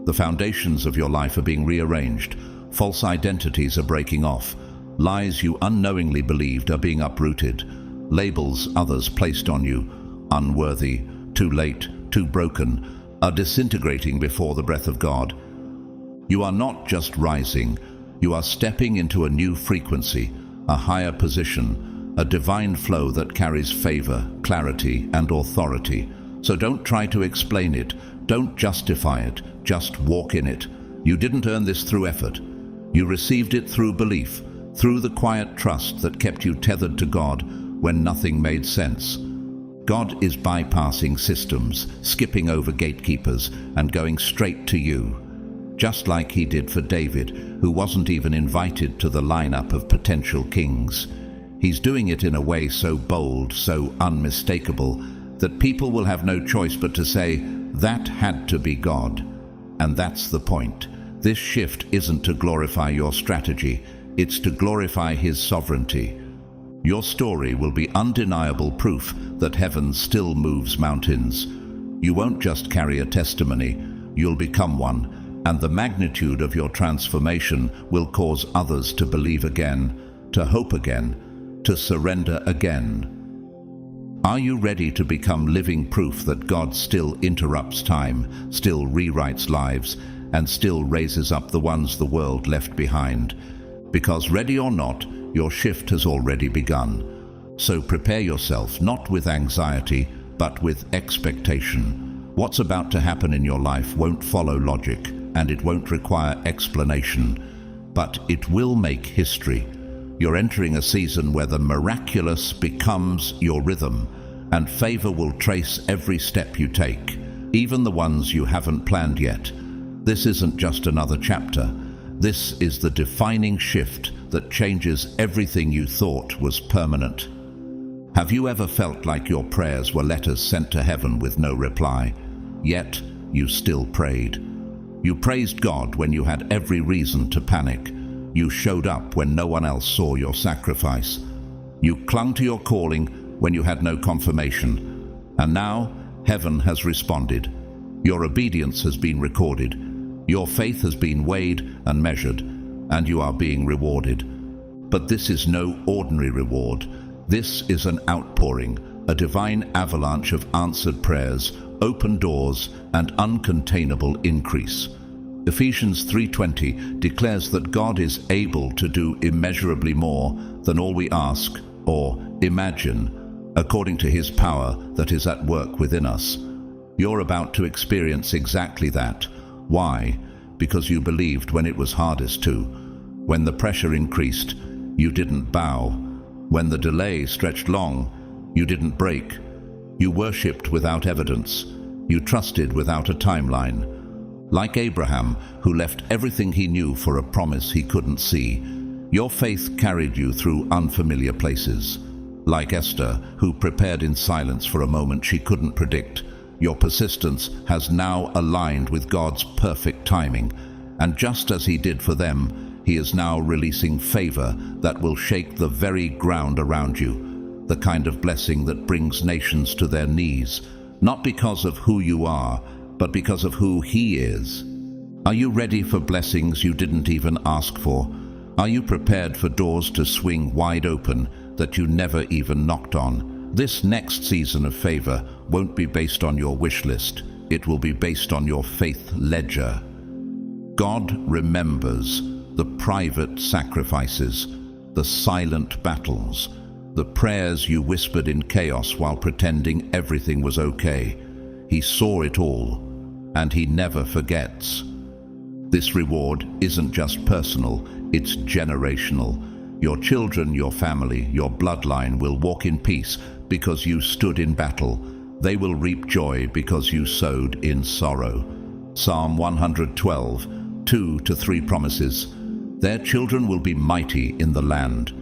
The foundations of your life are being rearranged. False identities are breaking off. Lies you unknowingly believed are being uprooted. Labels others placed on you, unworthy, too late, too broken, are disintegrating before the breath of God. You are not just rising, you are stepping into a new frequency, a higher position, a divine flow that carries favor, clarity, and authority. So don't try to explain it, don't justify it, just walk in it. You didn't earn this through effort. You received it through belief, through the quiet trust that kept you tethered to God when nothing made sense. God is bypassing systems, skipping over gatekeepers, and going straight to you. Just like He did for David, who wasn't even invited to the lineup of potential kings. He's doing it in a way so bold, so unmistakable, that people will have no choice but to say, that had to be God. And that's the point. This shift isn't to glorify your strategy, it's to glorify His sovereignty. Your story will be undeniable proof that heaven still moves mountains. You won't just carry a testimony, you'll become one. And the magnitude of your transformation will cause others to believe again, to hope again, to surrender again. Are you ready to become living proof that God still interrupts time, still rewrites lives, and still raises up the ones the world left behind? Because ready or not, your shift has already begun. So prepare yourself, not with anxiety, but with expectation. What's about to happen in your life won't follow logic, and it won't require explanation, but it will make history. You're entering a season where the miraculous becomes your rhythm, and favor will trace every step you take, even the ones you haven't planned yet. This isn't just another chapter. This is the defining shift that changes everything you thought was permanent. Have you ever felt like your prayers were letters sent to heaven with no reply, yet you still prayed? You praised God when you had every reason to panic. You showed up when no one else saw your sacrifice. You clung to your calling when you had no confirmation. And now, heaven has responded. Your obedience has been recorded. Your faith has been weighed and measured, and you are being rewarded. But this is no ordinary reward. This is an outpouring, a divine avalanche of answered prayers, open doors, and uncontainable increase. Ephesians 3:20 declares that God is able to do immeasurably more than all we ask or imagine, according to His power that is at work within us. You're about to experience exactly that. Why? Because you believed when it was hardest to. When the pressure increased, you didn't bow. When the delay stretched long, you didn't break. You worshipped without evidence. You trusted without a timeline. Like Abraham, who left everything he knew for a promise he couldn't see, your faith carried you through unfamiliar places. Like Esther, who prepared in silence for a moment she couldn't predict, your persistence has now aligned with God's perfect timing. And just as He did for them, He is now releasing favor that will shake the very ground around you, the kind of blessing that brings nations to their knees, not because of who you are, but because of who He is. Are you ready for blessings you didn't even ask for? Are you prepared for doors to swing wide open that you never even knocked on? This next season of favor won't be based on your wish list. It will be based on your faith ledger. God remembers the private sacrifices, the silent battles, the prayers you whispered in chaos while pretending everything was okay. He saw it all, and He never forgets. This reward isn't just personal, it's generational. Your children, your family, your bloodline will walk in peace because you stood in battle. They will reap joy because you sowed in sorrow. Psalm 112, 2-3 promises. Their children will be mighty in the land.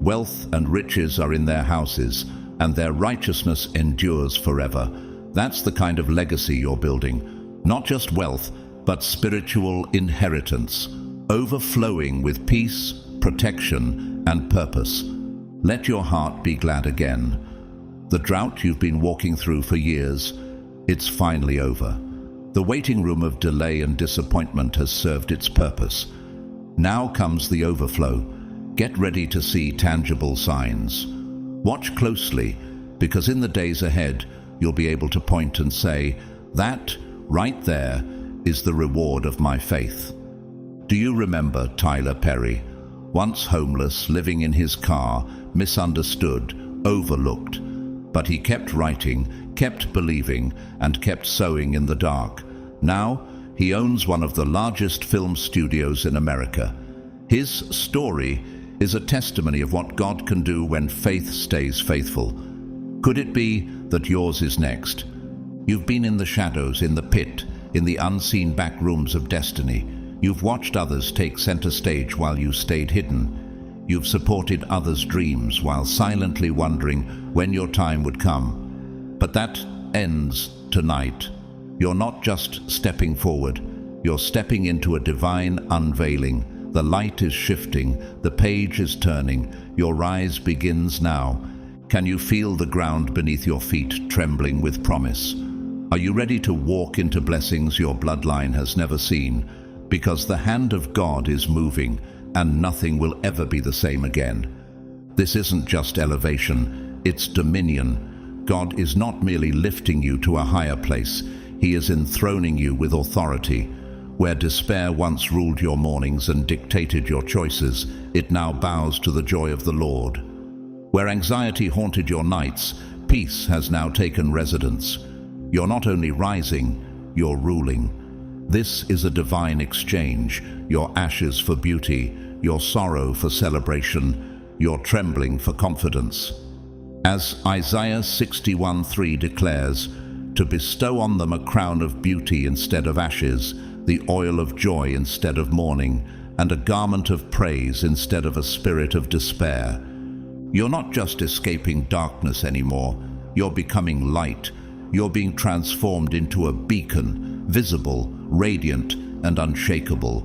Wealth and riches are in their houses, and their righteousness endures forever. That's the kind of legacy you're building. Not just wealth, but spiritual inheritance, overflowing with peace, protection, and purpose. Let your heart be glad again. The drought you've been walking through for years, it's finally over. The waiting room of delay and disappointment has served its purpose. Now comes the overflow. Get ready to see tangible signs. Watch closely, because in the days ahead, you'll be able to point and say, that, right there, is the reward of my faith. Do you remember Tyler Perry? Once homeless, living in his car, misunderstood, overlooked. But he kept writing, kept believing, and kept sowing in the dark. Now, he owns one of the largest film studios in America. His story is a testimony of what God can do when faith stays faithful. Could it be that yours is next? You've been in the shadows, in the pit, in the unseen back rooms of destiny. You've watched others take center stage while you stayed hidden. You've supported others' dreams while silently wondering when your time would come. But that ends tonight. You're not just stepping forward. You're stepping into a divine unveiling. The light is shifting. The page is turning. Your rise begins now. Can you feel the ground beneath your feet trembling with promise? Are you ready to walk into blessings your bloodline has never seen? because the hand of God is moving and nothing will ever be the same again. This isn't just elevation, it's dominion. God is not merely lifting you to a higher place, He is enthroning you with authority. Where despair once ruled your mornings and dictated your choices, it now bows to the joy of the Lord. Where anxiety haunted your nights, peace has now taken residence. You're not only rising, you're ruling. This is a divine exchange, your ashes for beauty, your sorrow for celebration, your trembling for confidence. As Isaiah 61:3 declares, to bestow on them a crown of beauty instead of ashes, the oil of joy instead of mourning, and a garment of praise instead of a spirit of despair. You're not just escaping darkness anymore, you're becoming light. You're being transformed into a beacon, visible, radiant, and unshakable.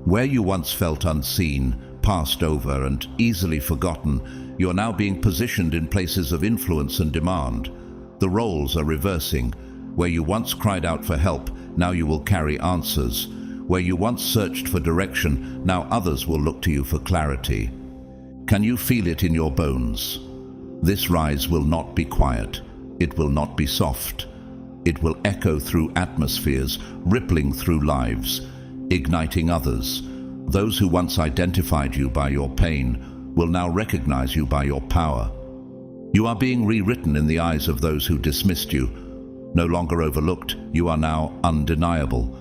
Where you once felt unseen, passed over, and easily forgotten, you're now being positioned in places of influence and demand. The roles are reversing. Where you once cried out for help, now you will carry answers. Where you once searched for direction, now others will look to you for clarity. Can you feel it in your bones? This rise will not be quiet. It will not be soft. It will echo through atmospheres, rippling through lives, igniting others. Those who once identified you by your pain will now recognize you by your power. You are being rewritten in the eyes of those who dismissed you. No longer overlooked, you are now undeniable.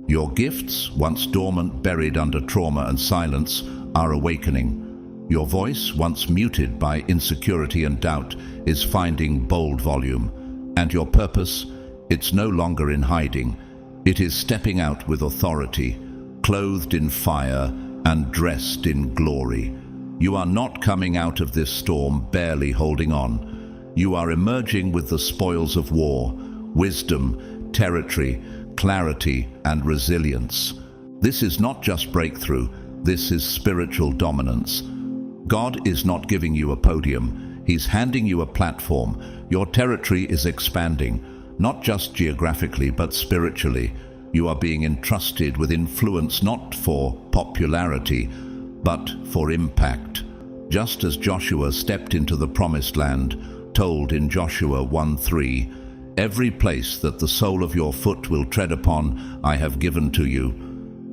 Your gifts, once dormant, buried under trauma and silence, are awakening. Your voice, once muted by insecurity and doubt, is finding bold volume. And your purpose, it's no longer in hiding. It is stepping out with authority, clothed in fire and dressed in glory. You are not coming out of this storm barely holding on. You are emerging with the spoils of war, wisdom, territory, clarity, and resilience. This is not just breakthrough, this is spiritual dominance. God is not giving you a podium, He's handing you a platform. Your territory is expanding, not just geographically but spiritually. You are being entrusted with influence not for popularity, but for impact. Just as Joshua stepped into the promised land, told in Joshua 1:3, "Every place that the sole of your foot will tread upon, I have given to you."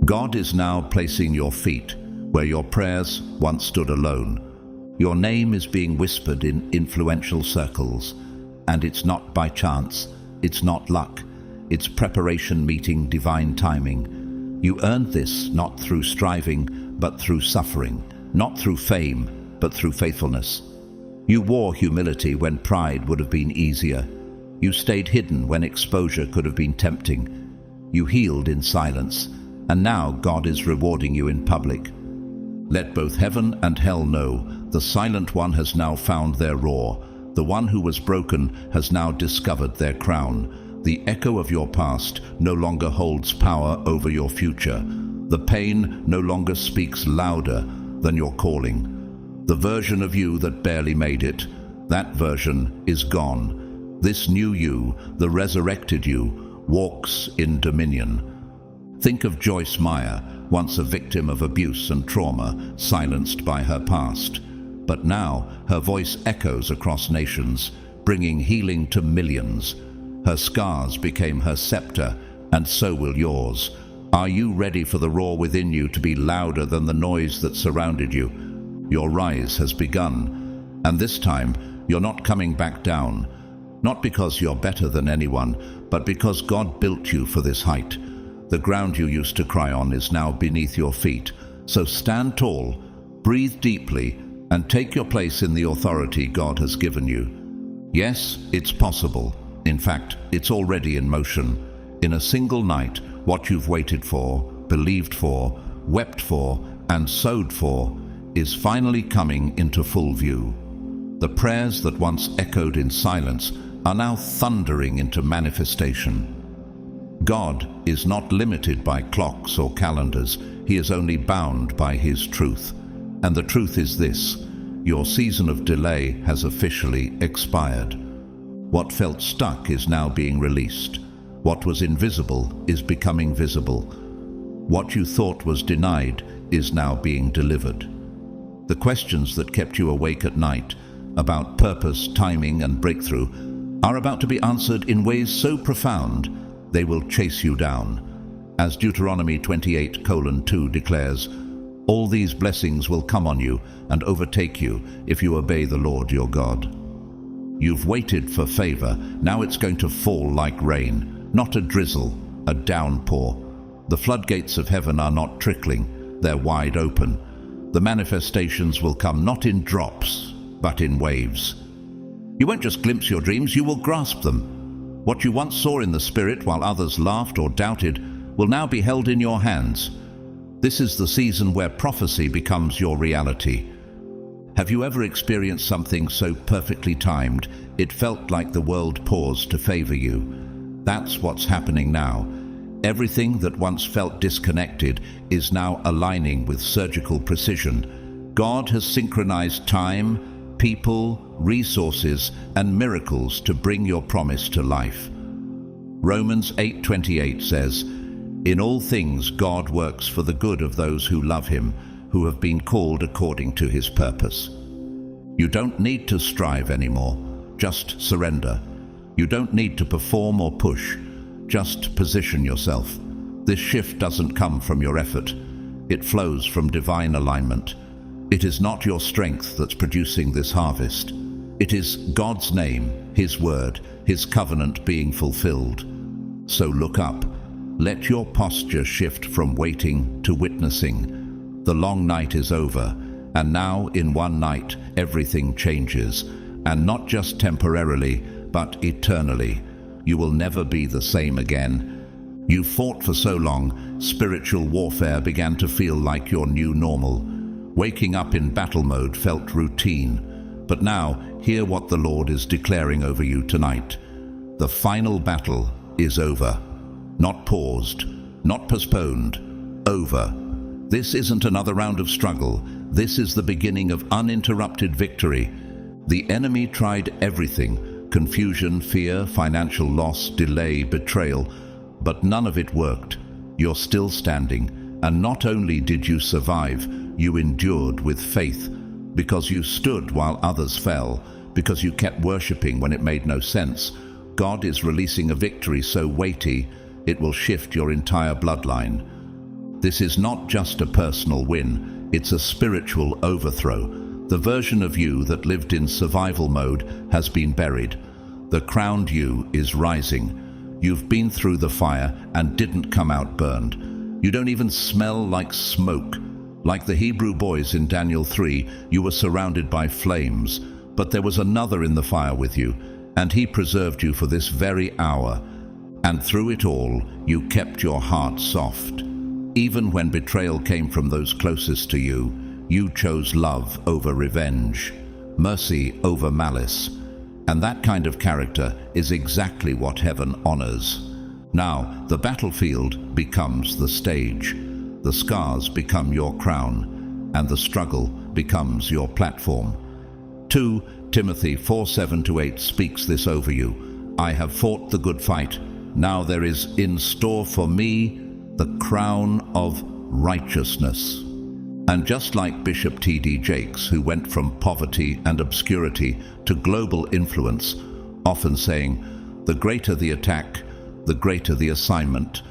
God is now placing your feet where your prayers once stood alone. Your name is being whispered in influential circles, and it's not by chance, it's not luck, it's preparation meeting divine timing. You earned this not through striving, but through suffering, not through fame, but through faithfulness. You wore humility when pride would have been easier. You stayed hidden when exposure could have been tempting. You healed in silence, and now God is rewarding you in public. Let both heaven and hell know, the silent one has now found their roar. The one who was broken has now discovered their crown. The echo of your past no longer holds power over your future. The pain no longer speaks louder than your calling. The version of you that barely made it, that version is gone. This new you, the resurrected you, walks in dominion. Think of Joyce Meyer, once a victim of abuse and trauma, silenced by her past. But now her voice echoes across nations, bringing healing to millions. Her scars became her scepter, and so will yours. Are you ready for the roar within you to be louder than the noise that surrounded you? Your rise has begun, and this time you're not coming back down. Not because you're better than anyone, but because God built you for this height. The ground you used to cry on is now beneath your feet. So stand tall, breathe deeply, and take your place in the authority God has given you. Yes, it's possible. In fact, it's already in motion. In a single night, what you've waited for, believed for, wept for, and sowed for is finally coming into full view. The prayers that once echoed in silence are now thundering into manifestation. God is not limited by clocks or calendars. He is only bound by His truth. And the truth is this: your season of delay has officially expired. What felt stuck is now being released. What was invisible is becoming visible. What you thought was denied is now being delivered. The questions that kept you awake at night about purpose, timing, and breakthrough are about to be answered in ways so profound they will chase you down. As Deuteronomy 28:2 declares, all these blessings will come on you and overtake you if you obey the Lord your God. You've waited for favor, now it's going to fall like rain, not a drizzle, a downpour. The floodgates of heaven are not trickling, they're wide open. The manifestations will come not in drops, but in waves. You won't just glimpse your dreams, you will grasp them. What you once saw in the spirit while others laughed or doubted will now be held in your hands. This is the season where prophecy becomes your reality. Have you ever experienced something so perfectly timed, it felt like the world paused to favor you? That's what's happening now. Everything that once felt disconnected is now aligning with surgical precision. God has synchronized time, people, resources, and miracles to bring your promise to life. Romans 8:28 says, "In all things God works for the good of those who love him, who have been called according to his purpose." You don't need to strive anymore, just surrender. You don't need to perform or push, just position yourself. This shift doesn't come from your effort. It flows from divine alignment. It is not your strength that's producing this harvest. It is God's name, his word, his covenant being fulfilled. So look up. Let your posture shift from waiting to witnessing. The long night is over, and now in one night everything changes, and not just temporarily, but eternally. You will never be the same again. You fought for so long, spiritual warfare began to feel like your new normal. Waking up in battle mode felt routine. But now, hear what the Lord is declaring over you tonight. The final battle is over. Not paused, not postponed, over. This isn't another round of struggle. This is the beginning of uninterrupted victory. The enemy tried everything: confusion, fear, financial loss, delay, betrayal, but none of it worked. You're still standing, and not only did you survive, you endured with faith, because you stood while others fell, because you kept worshiping when it made no sense. God is releasing a victory so weighty, it will shift your entire bloodline. This is not just a personal win, it's a spiritual overthrow. The version of you that lived in survival mode has been buried. The crowned you is rising. You've been through the fire and didn't come out burned. You don't even smell like smoke. Like the Hebrew boys in Daniel 3, you were surrounded by flames, but there was another in the fire with you, and he preserved you for this very hour. And through it all, you kept your heart soft. Even when betrayal came from those closest to you, you chose love over revenge, mercy over malice. And that kind of character is exactly what heaven honors. Now, the battlefield becomes the stage. The scars become your crown, and the struggle becomes your platform. 2 Timothy 4:7-8 speaks this over you. I have fought the good fight. Now there is in store for me the crown of righteousness. And just like Bishop T.D. Jakes, who went from poverty and obscurity to global influence, often saying, the greater the attack, the greater the assignment.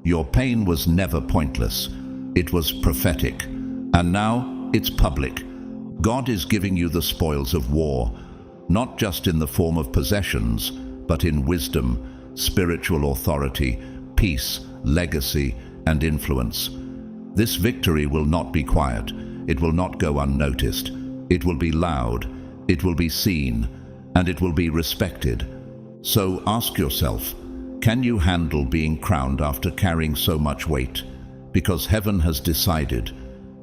Your pain was never pointless. It was prophetic. And now it's public. God is giving you the spoils of war, not just in the form of possessions, but in wisdom, spiritual authority, peace, legacy, and influence. This victory will not be quiet. It will not go unnoticed. It will be loud. It will be seen, and it will be respected. So ask yourself, can you handle being crowned after carrying so much weight? Because heaven has decided.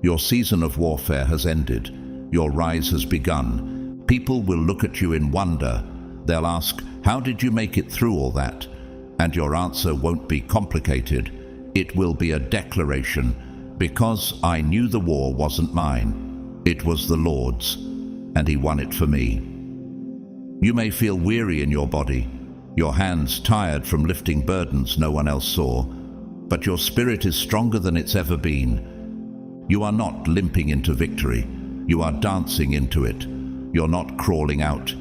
Your season of warfare has ended. Your rise has begun. People will look at you in wonder. They'll ask, how did you make it through all that? And your answer won't be complicated. It will be a declaration. Because I knew the war wasn't mine. It was the Lord's, and he won it for me. You may feel weary in your body, your hands tired from lifting burdens no one else saw. but your spirit is stronger than it's ever been. You are not limping into victory. You are dancing into it. You're not crawling out.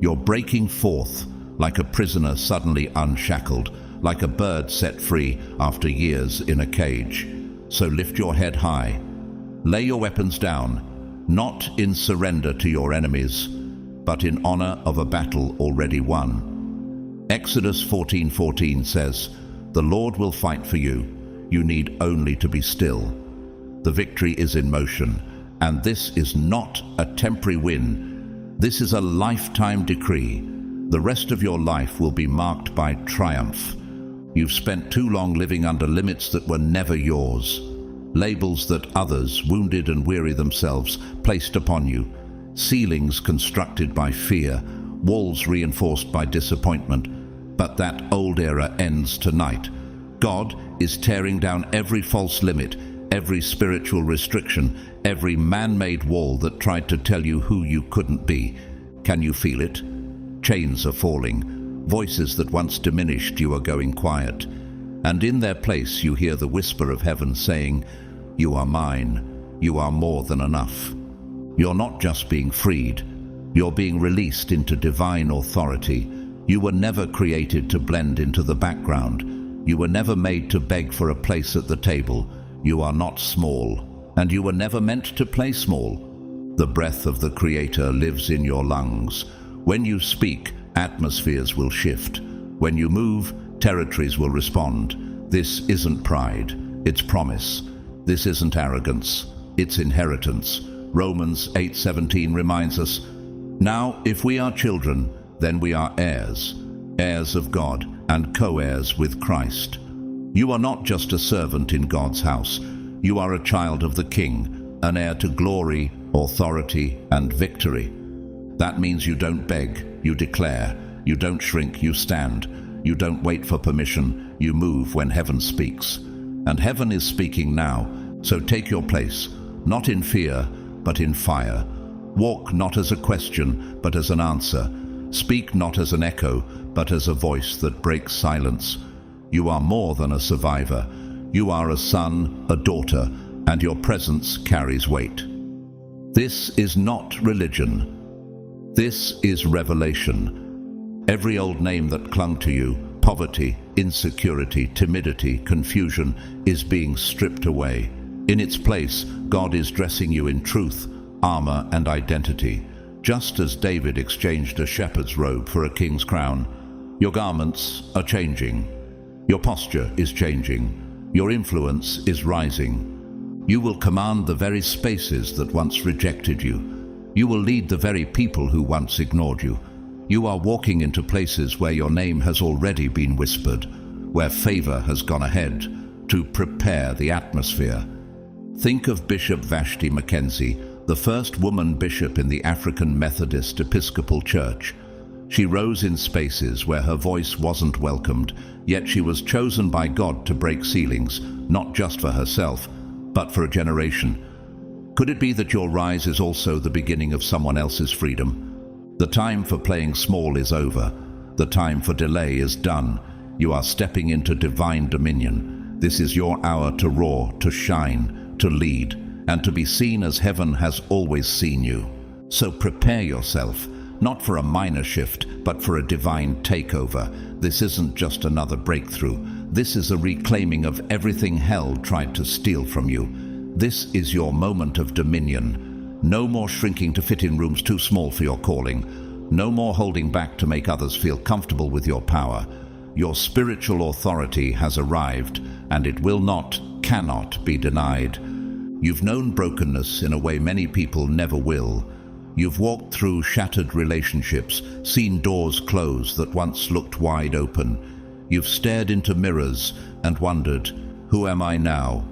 You're breaking forth like a prisoner suddenly unshackled, like a bird set free after years in a cage. So lift your head high. Lay your weapons down, not in surrender to your enemies, but in honor of a battle already won. Exodus 14:14 says, "The Lord will fight for you. You need only to be still." The victory is in motion, and this is not a temporary win. This is a lifetime decree. The rest of your life will be marked by triumph. You've spent too long living under limits that were never yours. Labels that others, wounded and weary themselves, placed upon you. Ceilings constructed by fear, walls reinforced by disappointment. But that old era ends tonight. God is tearing down every false limit, every spiritual restriction, every man-made wall that tried to tell you who you couldn't be. Can you feel it? Chains are falling. Voices that once diminished you are going quiet. And in their place you hear the whisper of heaven saying, "You are mine. You are more than enough." You're not just being freed. You're being released into divine authority. You were never created to blend into the background. You were never made to beg for a place at the table. You are not small, and you were never meant to play small. The breath of the Creator lives in your lungs. When you speak, atmospheres will shift. When you move, territories will respond. This isn't pride, it's promise. This isn't arrogance, it's inheritance. Romans 8:17 reminds us, "Now, if we are children, then we are heirs, heirs of God and co-heirs with Christ." You are not just a servant in God's house. You are a child of the King, an heir to glory, authority, and victory. That means you don't beg, you declare. You don't shrink, you stand. You don't wait for permission, you move when heaven speaks. And heaven is speaking now, so take your place, not in fear, but in fire. Walk not as a question, but as an answer. Speak not as an echo, but as a voice that breaks silence. You are more than a survivor. You are a son, a daughter, and your presence carries weight. This is not religion. This is revelation. Every old name that clung to you, poverty, insecurity, timidity, confusion, is being stripped away. In its place, God is dressing you in truth, armor, and identity. Just as David exchanged a shepherd's robe for a king's crown, your garments are changing. Your posture is changing. Your influence is rising. You will command the very spaces that once rejected you. You will lead the very people who once ignored you. You are walking into places where your name has already been whispered, where favor has gone ahead to prepare the atmosphere. Think of Bishop Vashti Mackenzie, the first woman bishop in the African Methodist Episcopal Church. She rose in spaces where her voice wasn't welcomed, yet she was chosen by God to break ceilings, not just for herself, but for a generation. Could it be that your rise is also the beginning of someone else's freedom? The time for playing small is over. The time for delay is done. You are stepping into divine dominion. This is your hour to roar, to shine, to lead, and to be seen as heaven has always seen you. So prepare yourself, not for a minor shift, but for a divine takeover. This isn't just another breakthrough. This is a reclaiming of everything hell tried to steal from you. This is your moment of dominion. No more shrinking to fit in rooms too small for your calling. No more holding back to make others feel comfortable with your power. Your spiritual authority has arrived, and it will not, cannot be denied. You've known brokenness in a way many people never will. You've walked through shattered relationships, seen doors close that once looked wide open. You've stared into mirrors and wondered, who am I now?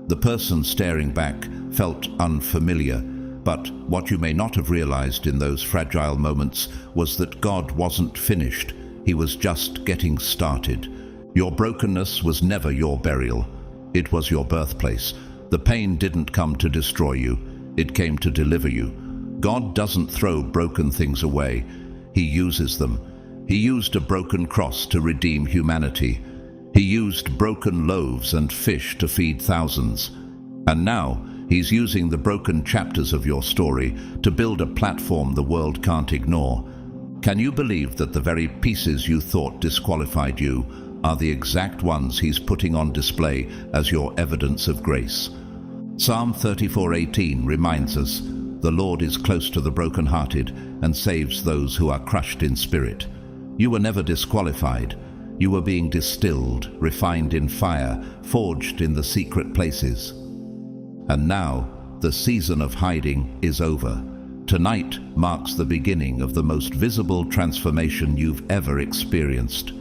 The person staring back felt unfamiliar, but what you may not have realized in those fragile moments was that God wasn't finished. He was just getting started. Your brokenness was never your burial. It was your birthplace. The pain didn't come to destroy you. It came to deliver you. God doesn't throw broken things away. He uses them. He used a broken cross to redeem humanity. He used broken loaves and fish to feed thousands. And now, he's using the broken chapters of your story to build a platform the world can't ignore. Can you believe that the very pieces you thought disqualified you are the exact ones he's putting on display as your evidence of grace? Psalm 34:18 reminds us, "The Lord is close to the brokenhearted and saves those who are crushed in spirit." You were never disqualified. You were being distilled, refined in fire, forged in the secret places. And now, the season of hiding is over. Tonight marks the beginning of the most visible transformation you've ever experienced.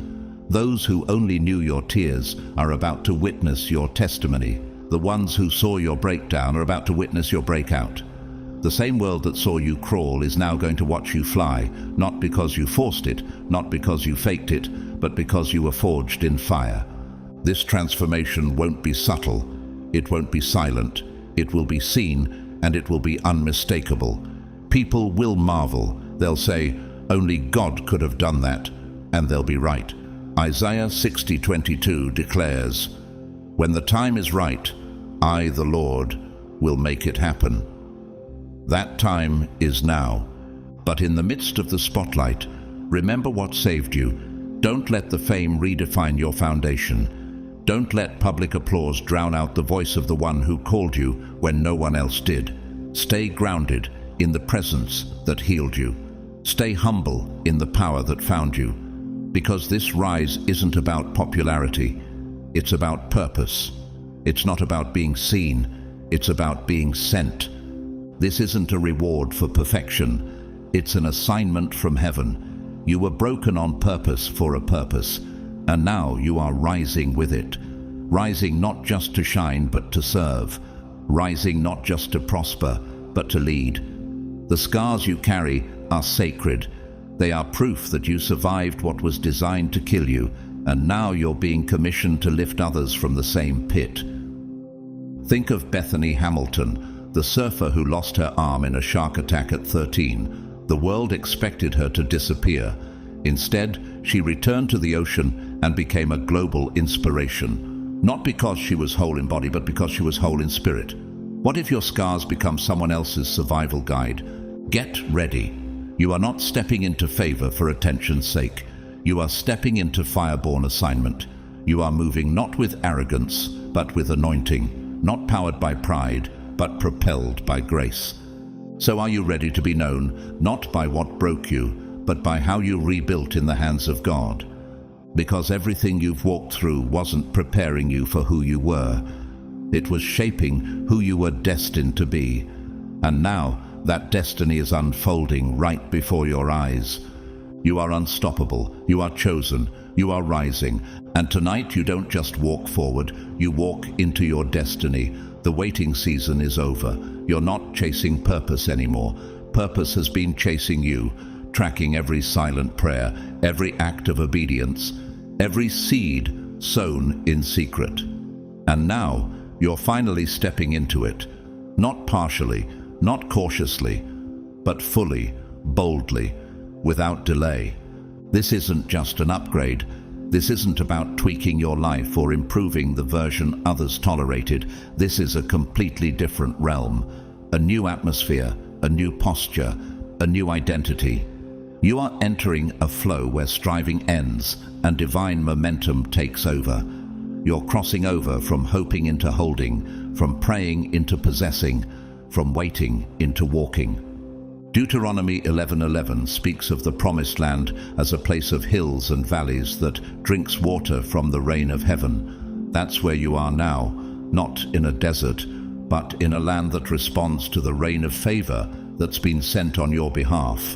Those who only knew your tears are about to witness your testimony. The ones who saw your breakdown are about to witness your breakout. The same world that saw you crawl is now going to watch you fly, not because you forced it, not because you faked it, but because you were forged in fire. This transformation won't be subtle, it won't be silent, it will be seen, and it will be unmistakable. People will marvel. They'll say, "Only God could have done that," and they'll be right. Isaiah 60:22 declares, "When the time is right, I, the Lord, will make it happen." That time is now. But in the midst of the spotlight, remember what saved you. Don't let the fame redefine your foundation. Don't let public applause drown out the voice of the one who called you when no one else did. Stay grounded in the presence that healed you. Stay humble in the power that found you. Because this rise isn't about popularity, it's about purpose. It's not about being seen, it's about being sent. This isn't a reward for perfection, it's an assignment from heaven. You were broken on purpose for a purpose, and now you are rising with it. Rising not just to shine, but to serve. Rising not just to prosper, but to lead. The scars you carry are sacred. They are proof that you survived what was designed to kill you, and now you're being commissioned to lift others from the same pit. Think of Bethany Hamilton, the surfer who lost her arm in a shark attack at 13. The world expected her to disappear. Instead, she returned to the ocean and became a global inspiration. Not because she was whole in body, but because she was whole in spirit. What if your scars become someone else's survival guide? Get ready. You are not stepping into favor for attention's sake. You are stepping into fireborn assignment. You are moving not with arrogance, but with anointing. Not powered by pride, but propelled by grace. So are you ready to be known, not by what broke you, but by how you rebuilt in the hands of God? Because everything you've walked through wasn't preparing you for who you were. It was shaping who you were destined to be. And now, that destiny is unfolding right before your eyes. You are unstoppable, you are chosen, you are rising, and tonight you don't just walk forward, you walk into your destiny. The waiting season is over. You're not chasing purpose anymore. Purpose has been chasing you, tracking every silent prayer, every act of obedience, every seed sown in secret. And now, you're finally stepping into it, not partially, not cautiously, but fully, boldly, without delay. This isn't just an upgrade. This isn't about tweaking your life or improving the version others tolerated. This is a completely different realm, a new atmosphere, a new posture, a new identity. You are entering a flow where striving ends and divine momentum takes over. You're crossing over from hoping into holding, from praying into possessing, from waiting into walking. Deuteronomy 11:11 speaks of the promised land as a place of hills and valleys that drinks water from the rain of heaven. That's where you are now, not in a desert, but in a land that responds to the rain of favor that's been sent on your behalf.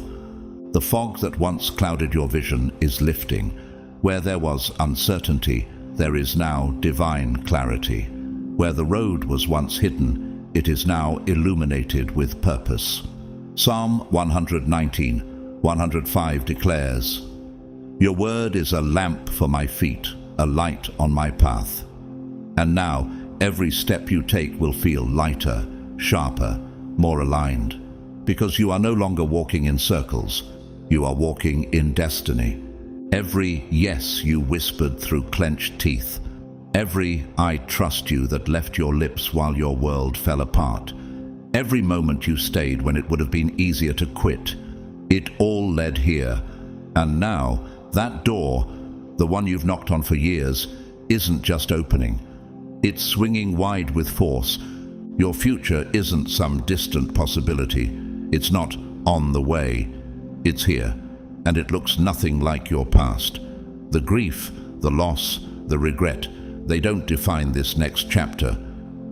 The fog that once clouded your vision is lifting. Where there was uncertainty, there is now divine clarity. Where the road was once hidden, it is now illuminated with purpose. Psalm 119:105 declares, "Your word is a lamp for my feet, a light on my path." And now, every step you take will feel lighter, sharper, more aligned. Because you are no longer walking in circles, you are walking in destiny. Every yes you whispered through clenched teeth. Every "I trust you" that left your lips while your world fell apart. Every moment you stayed when it would have been easier to quit. It all led here. And now, that door, the one you've knocked on for years, isn't just opening. It's swinging wide with force. Your future isn't some distant possibility. It's not on the way. It's here, and it looks nothing like your past. The grief, the loss, the regret, they don't define this next chapter.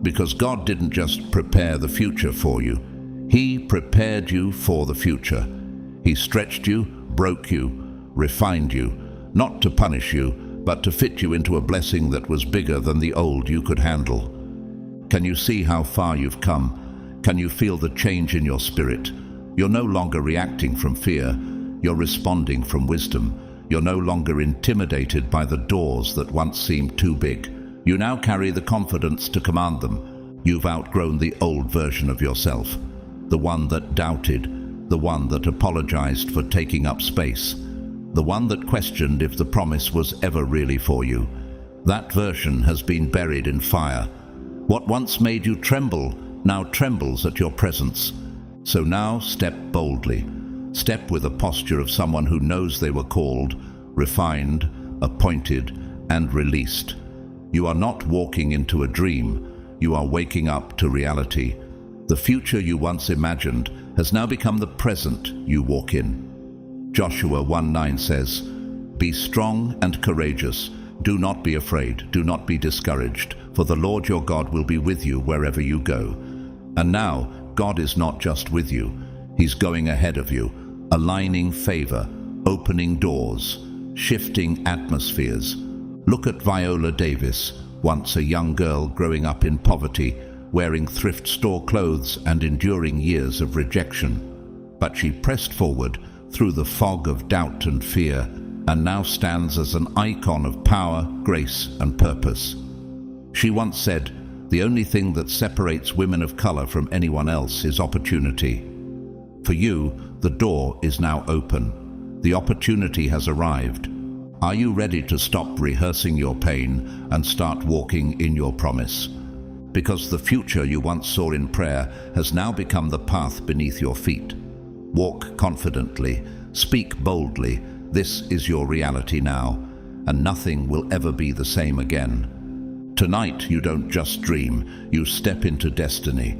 Because God didn't just prepare the future for you. He prepared you for the future. He stretched you, broke you, refined you, not to punish you, but to fit you into a blessing that was bigger than the old you could handle. Can you see how far you've come? Can you feel the change in your spirit? You're no longer reacting from fear. You're responding from wisdom. You're no longer intimidated by the doors that once seemed too big. You now carry the confidence to command them. You've outgrown the old version of yourself, the one that doubted, the one that apologized for taking up space, the one that questioned if the promise was ever really for you. That version has been buried in fire. What once made you tremble now trembles at your presence. So now step boldly. Step with a posture of someone who knows they were called, refined, appointed, and released. You are not walking into a dream. You are waking up to reality. The future you once imagined has now become the present you walk in. Joshua 1:9 says, "Be strong and courageous. Do not be afraid. Do not be discouraged, for the Lord your God will be with you wherever you go." And now, God is not just with you. He's going ahead of you, aligning favor, opening doors, shifting atmospheres. Look at Viola Davis, once a young girl growing up in poverty, wearing thrift store clothes and enduring years of rejection. But she pressed forward through the fog of doubt and fear, and now stands as an icon of power, grace, and purpose. She once said, "The only thing that separates women of color from anyone else is opportunity." For you, the door is now open. The opportunity has arrived. Are you ready to stop rehearsing your pain and start walking in your promise? Because the future you once saw in prayer has now become the path beneath your feet. Walk confidently, speak boldly. This is your reality now, and nothing will ever be the same again. Tonight you don't just dream, you step into destiny.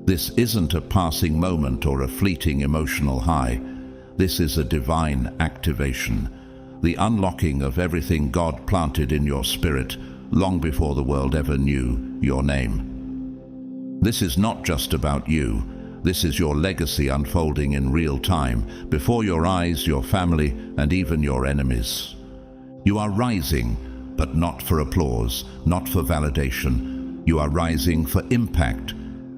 This isn't a passing moment or a fleeting emotional high. This is a divine activation. The unlocking of everything God planted in your spirit long before the world ever knew your name. This is not just about you. This is your legacy unfolding in real time, before your eyes, your family, and even your enemies. You are rising, but not for applause, not for validation. You are rising for impact.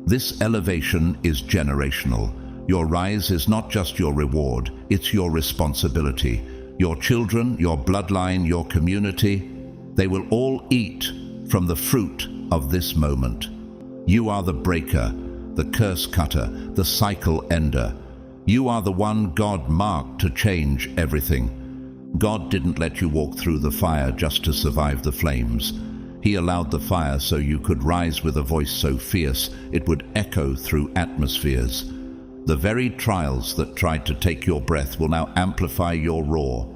This elevation is generational. Your rise is not just your reward, it's your responsibility. Your children, your bloodline, your community, they will all eat from the fruit of this moment. You are the breaker, the curse cutter, the cycle ender. You are the one God marked to change everything. God didn't let you walk through the fire just to survive the flames. He allowed the fire so you could rise with a voice so fierce it would echo through atmospheres. The very trials that tried to take your breath will now amplify your roar.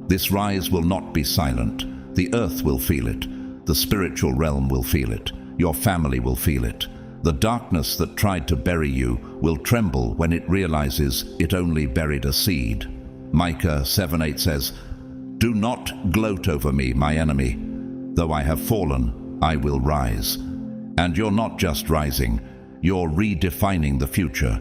This rise will not be silent. The earth will feel it. The spiritual realm will feel it. Your family will feel it. The darkness that tried to bury you will tremble when it realizes it only buried a seed. Micah 7:8 says, "Do not gloat over me, my enemy. Though I have fallen, I will rise." And you're not just rising, you're redefining the future.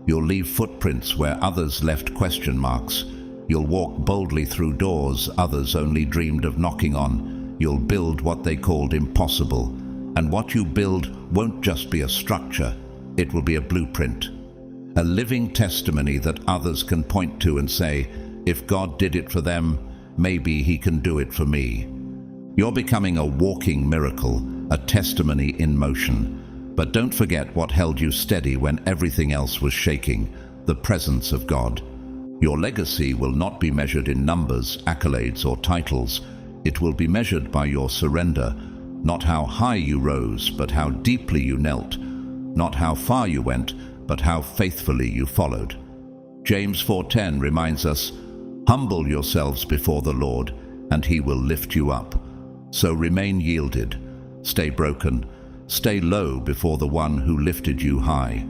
You'll leave footprints where others left question marks. You'll walk boldly through doors others only dreamed of knocking on. You'll build what they called impossible. And what you build won't just be a structure, it will be a blueprint. A living testimony that others can point to and say, if God did it for them, maybe He can do it for me. You're becoming a walking miracle, a testimony in motion. But don't forget what held you steady when everything else was shaking, the presence of God. Your legacy will not be measured in numbers, accolades, or titles. It will be measured by your surrender, not how high you rose, but how deeply you knelt, not how far you went, but how faithfully you followed. James 4:10 reminds us, "Humble yourselves before the Lord, and he will lift you up." So remain yielded, stay broken, stay low before the one who lifted you high.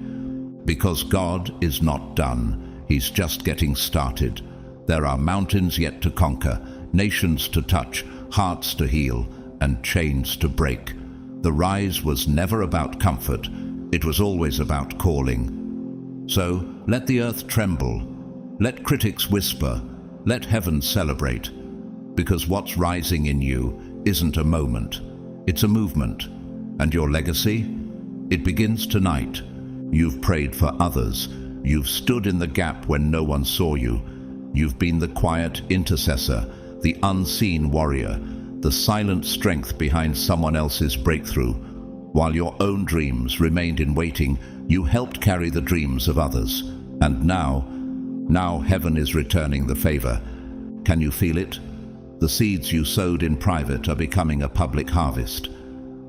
Because God is not done, he's just getting started. There are mountains yet to conquer, nations to touch, hearts to heal, and chains to break. The rise was never about comfort, it was always about calling. So let the earth tremble, let critics whisper, let heaven celebrate, because what's rising in you isn't a moment, it's a movement. And your legacy? It begins tonight. You've prayed for others, you've stood in the gap when no one saw you, you've been the quiet intercessor, the unseen warrior, the silent strength behind someone else's breakthrough. While your own dreams remained in waiting, you helped carry the dreams of others. And now heaven is returning the favor. Can you feel it? The seeds you sowed in private are becoming a public harvest.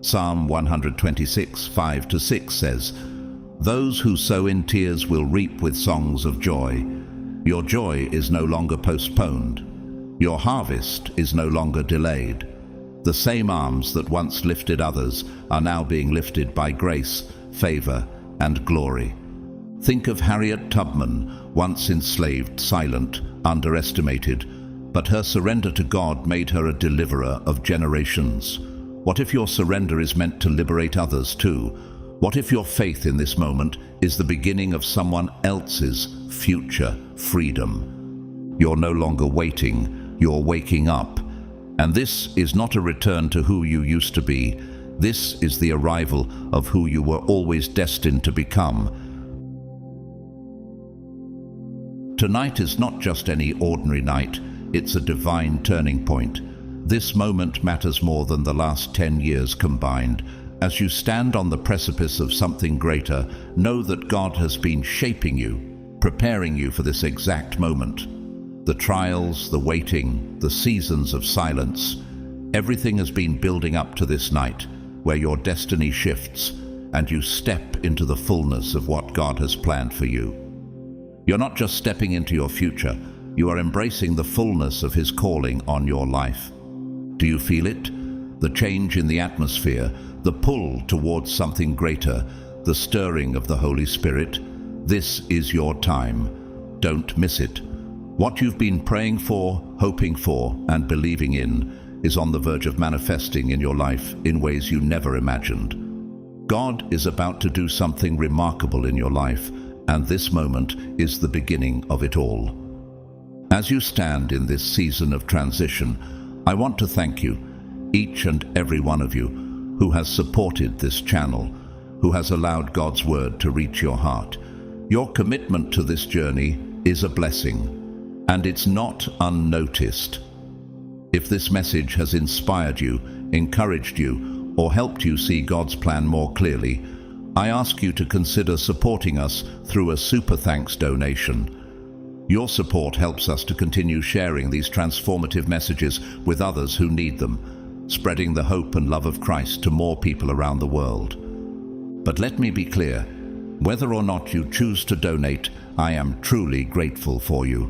Psalm 126, 5-6 says, "Those who sow in tears will reap with songs of joy." Your joy is no longer postponed. Your harvest is no longer delayed. The same arms that once lifted others are now being lifted by grace, favor, and glory. Think of Harriet Tubman, once enslaved, silent, underestimated, but her surrender to God made her a deliverer of generations. What if your surrender is meant to liberate others too? What if your faith in this moment is the beginning of someone else's future freedom? You're no longer waiting, you're waking up. And this is not a return to who you used to be. This is the arrival of who you were always destined to become. Tonight is not just any ordinary night, it's a divine turning point. This moment matters more than the last 10 years combined. As you stand on the precipice of something greater, know that God has been shaping you, preparing you for this exact moment. The trials, the waiting, the seasons of silence, everything has been building up to this night, where your destiny shifts and you step into the fullness of what God has planned for you. You're not just stepping into your future, you are embracing the fullness of His calling on your life. Do you feel it? The change in the atmosphere, the pull towards something greater, the stirring of the Holy Spirit. This is your time. Don't miss it. What you've been praying for, hoping for, and believing in is on the verge of manifesting in your life in ways you never imagined. God is about to do something remarkable in your life, and this moment is the beginning of it all. As you stand in this season of transition, I want to thank you, each and every one of you, who has supported this channel, who has allowed God's word to reach your heart. Your commitment to this journey is a blessing, and it's not unnoticed. If this message has inspired you, encouraged you, or helped you see God's plan more clearly, I ask you to consider supporting us through a super thanks donation. Your support helps us to continue sharing these transformative messages with others who need them, spreading the hope and love of Christ to more people around the world. But let me be clear, whether or not you choose to donate, I am truly grateful for you.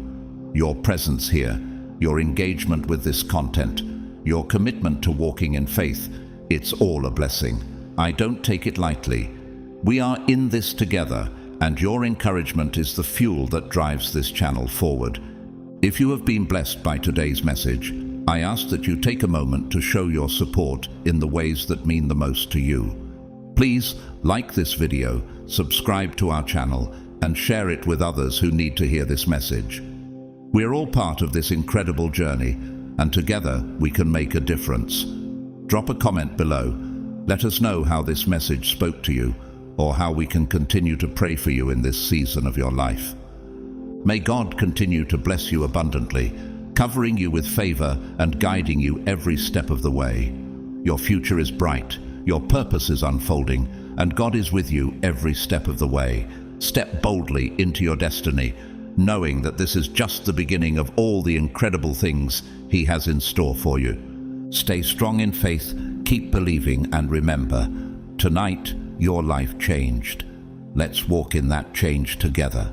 Your presence here, your engagement with this content, your commitment to walking in faith, it's all a blessing. I don't take it lightly. We are in this together, and your encouragement is the fuel that drives this channel forward. If you have been blessed by today's message, I ask that you take a moment to show your support in the ways that mean the most to you. Please like this video, subscribe to our channel, and share it with others who need to hear this message. We're all part of this incredible journey, and together we can make a difference. Drop a comment below. Let us know how this message spoke to you, or how we can continue to pray for you in this season of your life. May God continue to bless you abundantly, covering you with favor and guiding you every step of the way. Your future is bright, your purpose is unfolding, and God is with you every step of the way. Step boldly into your destiny knowing that this is just the beginning of all the incredible things He has in store for you. Stay strong in faith, keep believing, and remember, tonight your life changed. Let's walk in that change together.